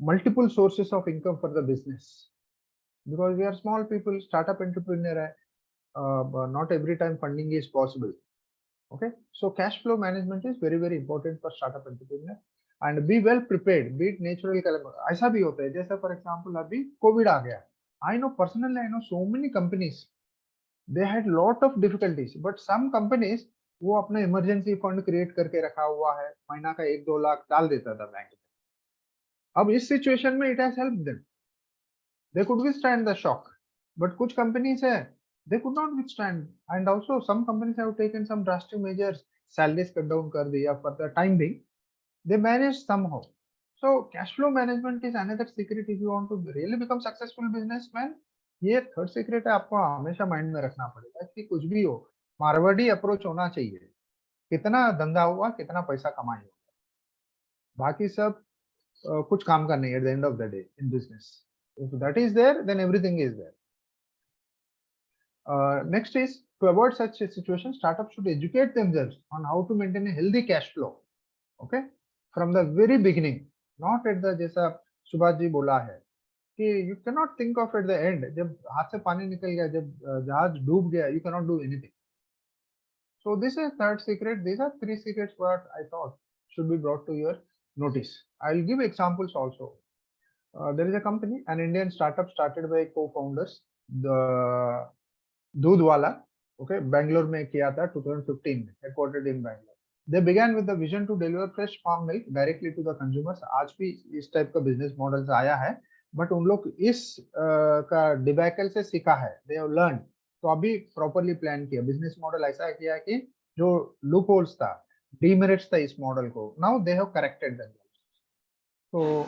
Multiple sources of income for the business, because we are small people, startup entrepreneur hai, not every time funding is possible. Okay, so cash flow management is very very important for startup entrepreneur, and be well prepared. Be it natural calamity, ऐसा भी होता है, जैसा for example अभी Covid आ गया. I know personally, I know so many companies, they had lot of difficulties, but some companies वो अपना emergency fund create करके रखा हुआ है, महीना का 1-2 लाख डाल देता था बैंक में. अब इस सिचुएशन में it has helped them, they could withstand the shock. But कुछ कंपनीज है they could not withstand, and also some companies have taken some drastic measures, salaries cut down कर दिया for the time being, they managed somehow. So cash flow management is another secret if you want to really become successful businessman. ये third secret है, आपको हमेशा mind में रखना पड़ेगा कि कुछ भी हो, मारवाड़ी अप्रोच होना चाहिए. कितना धंधा हुआ, कितना पैसा कमाई हो, बाकी सब कुछ काम का नहीं. At the end of the day in business, if that is there, then everything is there. Next is, to avoid such a situation, startups should educate themselves on how to maintain a healthy cash flow. Okay, from the very beginning, not at the, जैसा सुभाष जी बोला है कि you cannot think of at the end, जब हाथ से पानी निकल गया, जब जहाज डूब गया, you cannot do anything. So this is third secret. These are three secrets what I thought should be brought to your notice. I'll give examples also. There is a company, an Indian startup started by co-founders, the दूध वाला, okay, Bangalore में किया था 2015 में, headquartered in Bangalore. They began with the vision to deliver fresh farm milk directly to the consumers. आज भी इस type का बिजनेस मॉडल आया है, बट उन लोग इस का डिबैकल से सीखा है, they have learned. तो अभी प्रॉपरली प्लान किया, बिजनेस मॉडल ऐसा किया कि जो लूप होल्स था, डीमेरिट्स था इस मॉडल को, now they have corrected them. तो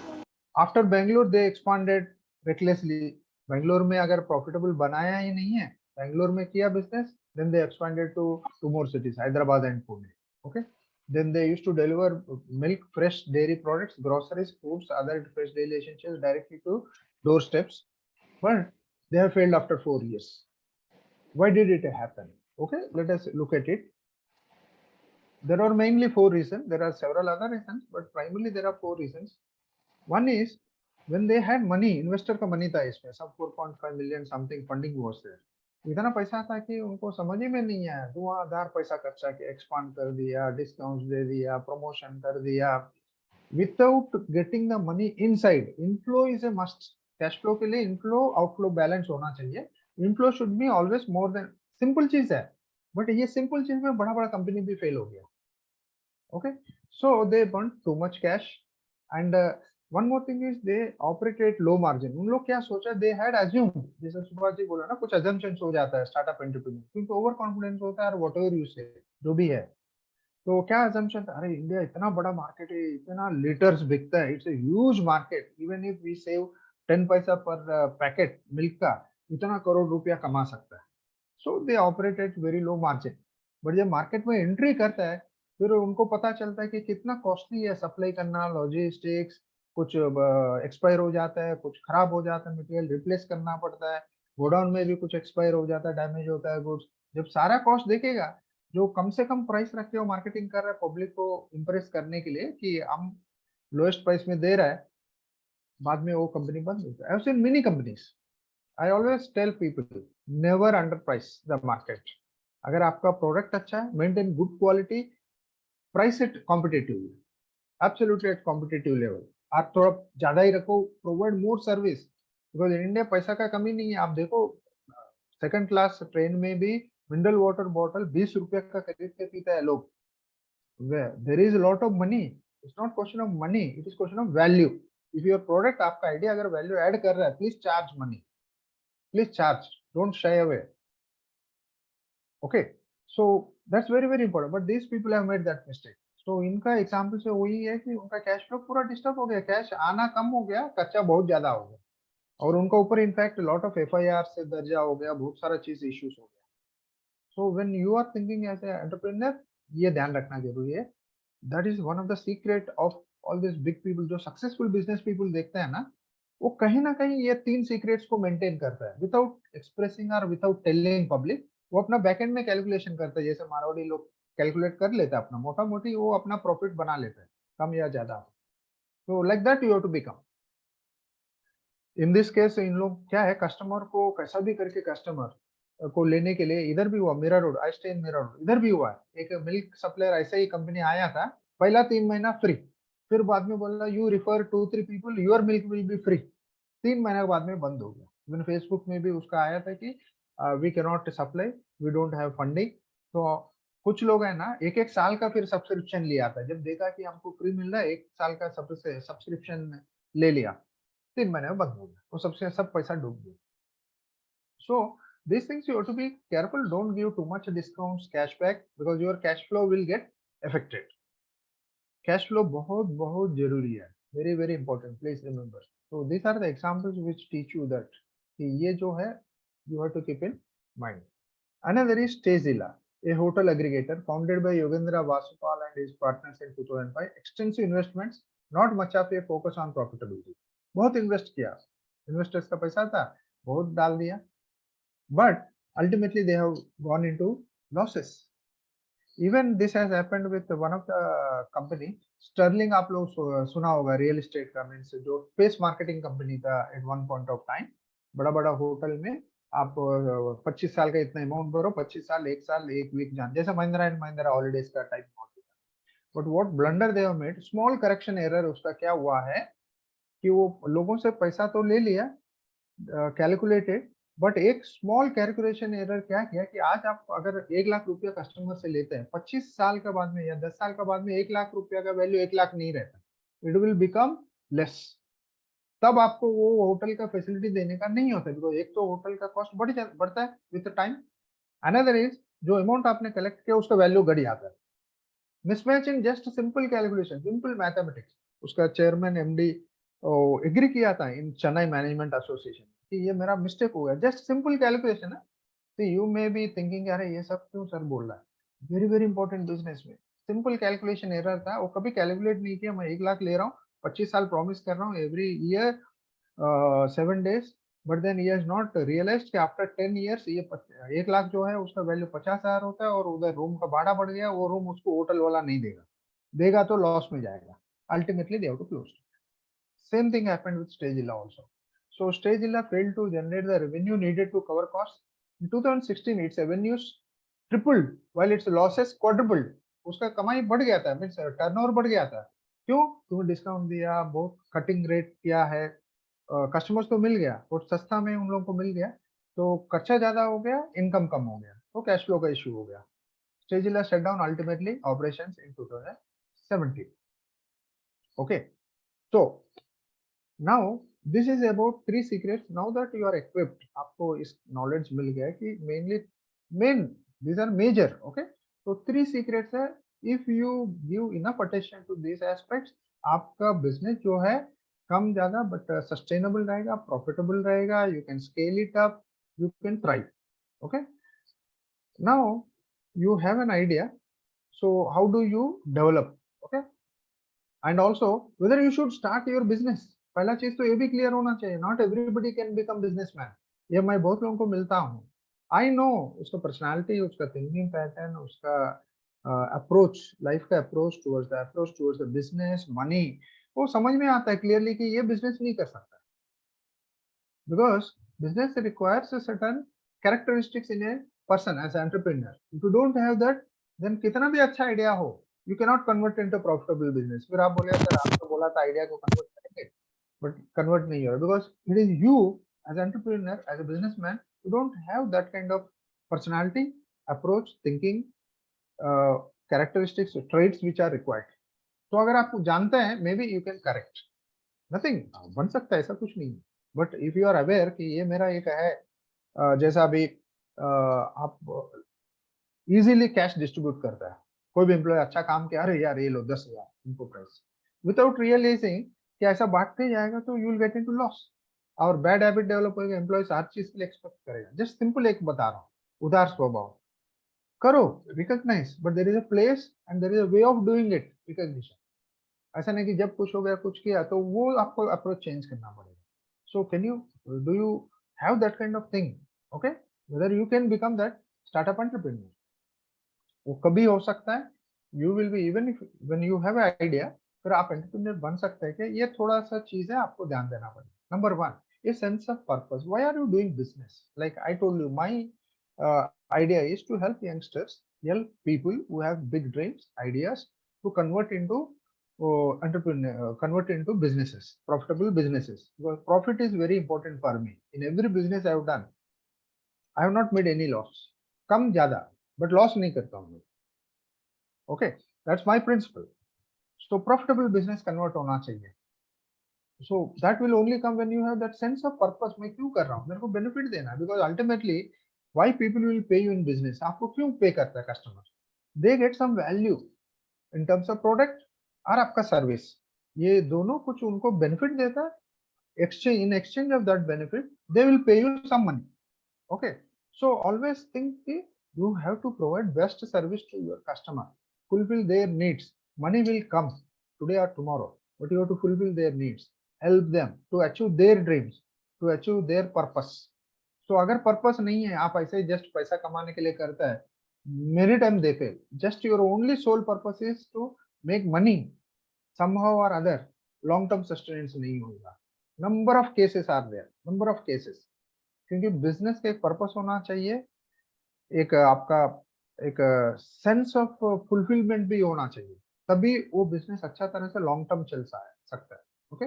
आफ्टर बैंगलोर दे एक्सपांडेड रेकलेसली. बैंगलोर में अगर प्रॉफिटेबल बनाया ही नहीं है, बैंगलोर में किया business, Then they expanded to 2 more cities, Hyderabad and Pune. Okay. Then they used to deliver milk, fresh dairy products, groceries, foods, other fresh daily essentials directly to doorsteps. But they have failed after 4 years. Why did it happen? Okay, let us look at it. There are mainly 4 reasons. There are several other reasons, but primarily there are 4 reasons. One is when they had money, investor का money था इसमें, सब 4.5 million something funding was there. इतना पैसा था कि उनको समझ ही में नहीं आया, धुआंधार पैसा खर्चा किया, एक्सपांड कर दिया, डिस्काउंट्स दे दिया, प्रमोशन कर दिया, without getting the money inside. Inflow is a must. Cash flow के लिए इनफ्लो आउटफ्लो बैलेंस होना चाहिए. Inflow should be always more than, simple चीज है, बट ये सिंपल चीज में बड़ा बड़ा कंपनी भी फेल हो गया. Okay, so they burnt too much cash, and one more thing is they operate at low margin. उन लोग क्या सोचा, they had assumed, जैसे सुभाष जी बोला ना, कुछ assumptions हो जाता है स्टार्टअप एंटरप्रेन्योर, क्योंकि ओवर कॉन्फिडेंस होता है, और whatever you say, जो भी है. तो क्या assumption था, अरे इंडिया इतना बड़ा मार्केट है, इतना लीटर्स बिकता है, it's a huge market, even if we save 10 पैसा पर पैकेट मिल्क का, इतना करोड़ रुपया कमा सकता है. So they operate at very low margin. But जब मार्केट में एंट्री करता है, फिर उनको पता चलता है कि कितना कॉस्टली है सप्लाई करना, लॉजिस्टिक्स, कुछ एक्सपायर हो जाता है, कुछ खराब हो जाता है, मटेरियल रिप्लेस करना पड़ता है, गोडाउन में भी कुछ एक्सपायर हो जाता है, डैमेज होता है गुड्स. जब सारा कॉस्ट देखेगा, जो कम से कम प्राइस रख के वो मार्केटिंग कर रहा है पब्लिक को इम्प्रेस करने के लिए कि हम लोएस्ट प्राइस में दे रहा है, बाद में वो कंपनी बंद होता है. I have seen many companies. I always tell people, never underprice the market. अगर आपका प्रोडक्ट अच्छा है, maintain good quality, price it competitively, absolutely at competitive level. आप थोड़ा ज्यादा ही रखो, provide more service, because in India पैसा का कमी नहीं है. आप देखो सेकंड क्लास ट्रेन में भी मिनरल वाटर बॉटल 20 रुपए का खरीद के पीता है लोग. There is a lot of money. It's not question of money, it is question of value. If your product, आपका आइडिया अगर वैल्यू ऐड कर रहा है, please charge money. Please charge, don't shy away. Okay, so that's very very important, but these people have made that mistake. So इनका example से वही है कि उनका कैश फ्लो पूरा डिस्टर्ब हो गया, कैश आना कम हो गया, खर्चा बहुत ज्यादा हो गया, और उनका ऊपर इनफैक्ट लॉट ऑफ FIR से दर्जा हो गया, बहुत सारा चीज इश्यूज हो गया. So when you are thinking as a entrepreneur, ये ध्यान रखना जरूरी है. That is one of the secret of all this big people. जो सक्सेसफुल बिजनेस पीपल देखते हैं ना, वो कहीं ना कहीं ये 3 सीक्रेट्स को मेंटेन करता है, विदाउट एक्सप्रेसिंग और विदाउट टेलिंग पब्लिक. वो अपना बैकएंड में कैलकुलेशन करता है, जैसे मारवाड़ी लोग कैलकुलेट कर लेते हैं अपना मोटा मोटी, वो अपना प्रॉफिट बना लेता है, कम या ज्यादा. तो like that you have to become. In this case इन लोग क्या है, कस्टमर को कैसा भी करके कस्टमर को लेने के लिए, इधर भी हुआ Mira Road, I stay in Mira Road, इधर भी हुआ एक मिल्क सप्लायर, ऐसा ही कंपनी आया था, पहला 3 महीना फ्री, फिर बाद में बोला you refer 2-3 people, your milk will be free. 3 महीने के बाद में बंद हो गया. इवन फेसबुक में भी उसका आया था कि we can not supply, we don't have funding. तो कुछ लोग है ना, एक साल का फिर सब्सक्रिप्शन लिया था, जब देखा कि हमको फ्री मिल रहा है, 1 साल का सब्सक्रिप्शन ले लिया, 3 महीने में बंद हो गया, वो सबसे सब पैसा डूब गया. सो these things you have to be careful, don't give too much discounts, cashback, because your cash flow will get affected. Cash flow बहुत बहुत जरूरी है, very very important, please remember. So these are the examples which teach you that कि ये जो है you have to keep in mind. Another is Tezila, a hotel aggregator founded by Yogendra Vasupal and his partners in 2005. Extensive investments, not much of a focus on profitability. बहुत invest किया, investors का पैसा था, बहुत डाल दिया, but ultimately they have gone into losses. Even this has happened with one of the company, Sterling, आप लोग सुना होगा, रियल एस्टेट का, मीन्स जो फेस मार्केटिंग कंपनी था at one point of time. बड़ा बड़ा होटल में आप 25 साल का इतना अमाउंट भरो, 25 साल, 1 साल, 1 वीक जान, जैसे महिंद्रा एंड महिंद्रा हॉलीडेज का टाइप मॉडल था. But what blunder they have made, small correction error, उसका क्या हुआ है कि वो लोगों से पैसा तो ले लिया कैलकुलेटेड, बट एक स्मॉल कैलकुलेशन एरर क्या किया कि आज आप अगर 1 लाख रुपया कस्टमर से लेते हैं, 25 साल के बाद में या 10 साल के बाद में 1 लाख रुपया का वैल्यू 1 लाख नहीं रहता, इट विल बिकम लेस. तब आपको वो होटल का फैसिलिटी देने का नहीं होता, बिकॉज एक तो होटल का कॉस्ट बढ़ता है विद टाइम. अनदर इज जो अमाउंट आपने कलेक्ट किया उसका वैल्यू घट जाता है. Mismatch in just simple calculation, simple mathematics. उसका चेयरमैन MD एग्री किया था इन चेन्नई मैनेजमेंट एसोसिएशन कि ये मेरा मिस्टेक हो गया, जस्ट सिंपल कैलकुलेशन है, See, you may be thinking, अरे ये सब क्यों सर बोल रहा है? Very very important business में simple calculation error था, वो कभी calculate नहीं किया, मैं 1 लाख ले रहा हूँ, 25 साल promise कर रहा हूँ every year 7 days, but then he has not realized कि after 10 years ये 1 लाख जो है उसका वैल्यू 50,000 होता है, और उधर रूम का भाड़ा बढ़ गया, वो रूम उसको होटल वाला नहीं देगा, देगा तो लॉस में जाएगा, ultimately they have to close. Same thing happened with Stagilla also. So Stagilla failed to generate the revenue needed to cover costs. In 2016, its revenues tripled while its losses quadrupled. उसका कमाई बढ़ गया था, means turnover बढ़ गया था. क्यों? तुम्हें डिस्काउंट दिया, बहुत कटिंग रेट किया है, कस्टमर्स तो मिल गया, बहुत सस्ता में उन लोगों को मिल गया, तो खर्चा ज्यादा हो गया, इनकम कम हो गया, तो कैश फ्लो का इश्यू हो गया. Stagilla shut down ultimately operations in 2017. Okay, so now this is about 3 secrets. Now that you are equipped, आपको इस knowledge मिल गया कि main these are major. Okay, so 3 secrets है. If you give enough attention to these aspects, आपका business जो है कम ज्यादा but sustainable रहेगा, profitable रहेगा, you can scale it up, you can thrive. Okay, now you have an idea, so how do you develop? Okay, and also whether you should start your business. पहला चीज तो ये भी clear होना चाहिए, not everybody can become businessman. ये मैं बहुत लोगों को मिलता हूँ, आई नो उसका पर्सनालिटी, उसका थिंकिंग पैटर्न, उसका अप्रोच, लाइफ का approach towards the business, money, वो समझ में आता है क्लियरली कि ये बिजनेस नहीं कर सकता, because business requires certain characteristics in a person as entrepreneur. If you don't have that, then कितना भी अच्छा आइडिया हो, you cannot convert into profitable business. फिर आप बोले सर आपने बोला था आइडिया को कन्वर्ट करेंगे, but convert नहीं हो रहा, because it is you as an entrepreneur, as a businessman, you don't have that kind of personality, approach, thinking, characteristics, traits which are required. तो अगर आप जानते हैं, maybe you can correct, nothing, बन सकता है, ऐसा कुछ नहीं. but if you are aware कि ये मेरा एक है, जैसा अभी आप इजीली कैश डिस्ट्रीब्यूट करता है, कोई भी एम्प्लॉय अच्छा काम किया, अरे यार ये लो 10,000 इनको प्राइस, विदाउट रियलाइजिंग कि ऐसा बांटते जाएगा तो you will get into loss, और बैड हैबिट डेवलप होगा, एम्प्लॉय हर चीज के लिए एक्सपेक्ट करेगा. जस्ट सिंपल एक बता रहा हूँ, उदार स्वभाव करो, recognise, but there is a place and there is a way of doing it, recognition. ऐसा नहीं कि जब कुछ हो गया, कुछ किया, तो वो आपको अप्रोच चेंज करना पड़ेगा. So can you, do you have that kind of thing? Okay, whether you can become that startup entrepreneur, वो कभी हो सकता है. You will be, even if when you have idea, फिर आप एंटरप्रेन्योर बन सकते हैं. कि ये थोड़ा सा चीज है, आपको ध्यान देना पड़ेगा. Number 1, a sense of purpose. Why are you doing business? Like I told you, my idea is to help youngsters, help people who have big dreams, ideas, to convert into convert into businesses, profitable businesses. Because profit is very important for me. In every business I have done, I have not made any loss. कम ज्यादा, but loss नहीं करता हूँ मैं. Okay, that's my principle. So profitable business convert होना चाहिए. So that will only come when you have that sense of purpose. मैं क्यों कर रहा हूँ, मेरे को benefit देना है. Because ultimately, why people will pay you in business? आपको क्यों pay करता है customer? They get some value in terms of product और आपका service. ये दोनों कुछ उनको benefit देता है. Exchange, in exchange of that benefit, they will pay you some money. Okay, so always think that you have to provide best service to your customer, fulfill their needs. Money will come today or tomorrow, but you have to fulfill their needs, help them to achieve their dreams, to achieve their purpose. So अगर purpose नहीं है, आप ऐसे just पैसा कमाने के लिए करता है, many times they fail. Just your only sole purpose is to make money somehow or other, long term sustenance नहीं होगा. Number of cases are there, number of cases. क्योंकि बिजनेस का एक पर्पस होना चाहिए, एक आपका एक सेंस ऑफ फुलफिलमेंट भी होना चाहिए, तभी वो बिजनेस अच्छा तरह से लॉन्ग टर्म चल सकता है. Okay,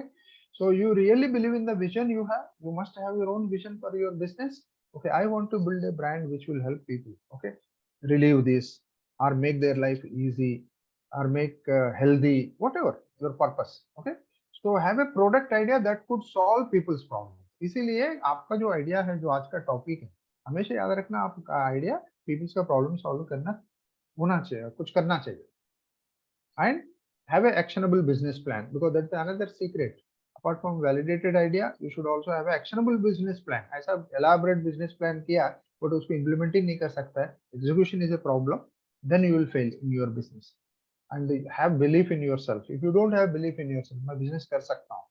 so you really believe in the vision you have, you must have your own vision for your business. Okay, I want to build a brand which will help people, okay, relieve this or make their life easy or make healthy, whatever your purpose. Okay, so have a product idea that could solve people's problem. इसीलिए आपका जो idea है, जो आज का topic है, हमेशा याद रखना, आपका आइडिया पीपल्स का प्रॉब्लम सॉल्व करना होना चाहिए, कुछ करना चाहिए. And have a actionable business plan, because that's another secret. Apart from validated idea, you should also have a actionable business plan. ऐसा एलाबोरेट बिजनेस प्लान किया, but उसको implement ही नहीं कर सकता है, execution is a problem, then you will fail in your business. And have belief in yourself. If you don't have belief in yourself, मैं business कर सकता हूँ,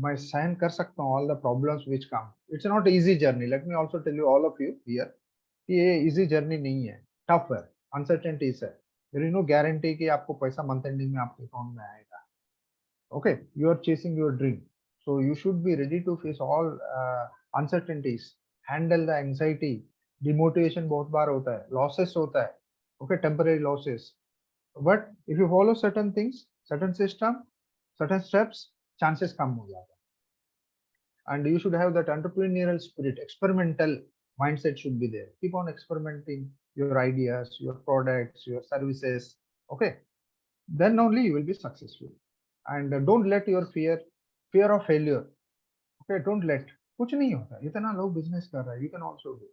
मैं सहन कर सकता हूँ all the problems which come. It's not easy journey. Let me also tell you all of you here कि ये easy journey नहीं है, tough है, uncertainties है. There is no guarantee कि आपको पैसा month ending में आपके account में आएगा. Okay, you are chasing your dream, so you should be ready to face all uncertainties, handle the anxiety, demotivation बहुत बार होता है, losses होता है, okay, temporary losses. But if you follow certain things, certain system, certain steps, chances कम हो जाता है. And you should have that entrepreneurial spirit, experimental mindset should be there. Keep on experimenting your ideas, your products, your services. Okay, then only you will be successful. And don't let your fear of failure. Okay, don't let. कुछ नहीं होता, इतना लोग business कर रहा है, you can also do.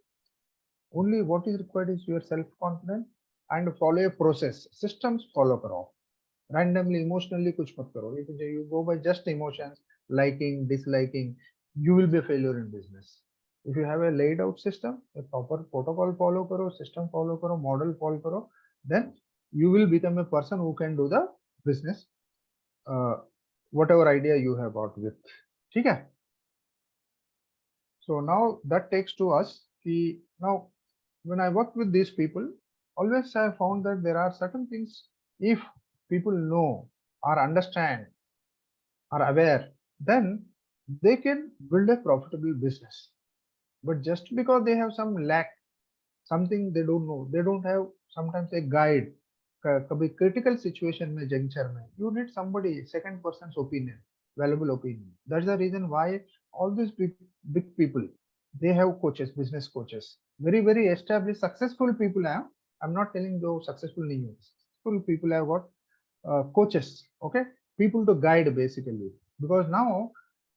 Only what is required is your self confidence and follow a process. Systems follow करो. Randomly, emotionally कुछ मत करो. If you go by just emotions, liking, disliking, you will be a failure in business. If you have a laid out system, a proper protocol follow करो, system follow करो, model follow करो, then you will become a person who can do the business, whatever idea you have got with. ठीक है? So now that takes to us. Now, when I work with these people, always I found that there are certain things, if people know or understand or aware, then they can build a profitable business. But just because they have some lack, something they don't know, they don't have sometimes a guide. कभी critical situation में juncture में, you need somebody, second person's opinion, valuable opinion. That's the reason why all these big people, they have coaches, business coaches, very established, successful people have. I'm not telling those successful नहीं है. Successful people have got coaches, okay, people to guide basically, because now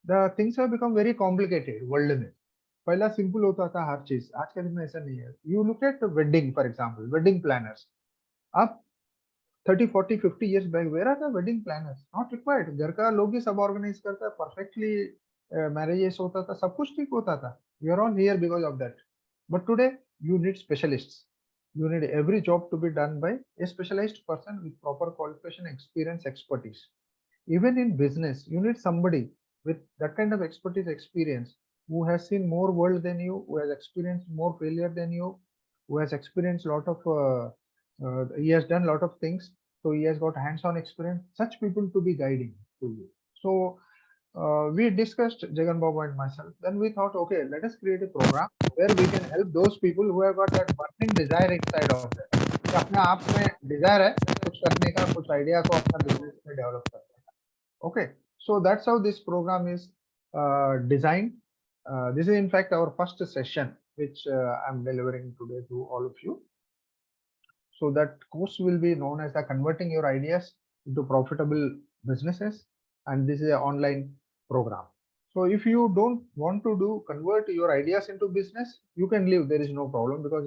the things have become very complicated world में. पहला simple होता था हर चीज, आज के दिन में ऐसा नहीं है. You look at wedding, for example, wedding planners. अब 30, 40, 50 years back, where are the wedding planners? Not required. घर का लोग ही सब ऑर्गेनाइज करता है, perfectly marriages होता था, सब कुछ ठीक होता था. We are all here because of that. But today you need specialists. You need every job to be done by a specialized person with proper qualification, experience, expertise. Even in business, you need somebody with that kind of expertise, experience, who has seen more world than you, who has experienced more failure than you, who has experienced a lot of he has done a lot of things, so he has got hands-on experience. Such people to be guiding to you. So we discussed, Jagan Babu and myself. Then we thought, okay, let us create a program where we can help those people who have got that burning desire inside of them. कि अपने आप में desire है कुछ करने का, कुछ idea को अपना business में develop करने का. Okay, so that's how this program is designed. This is in fact our first session, which I'm delivering today to all of you. So that course will be known as the Converting Your Ideas into Profitable Businesses, and this is an online program. So if you don't want to convert your ideas into business, you can leave. There is no problem, because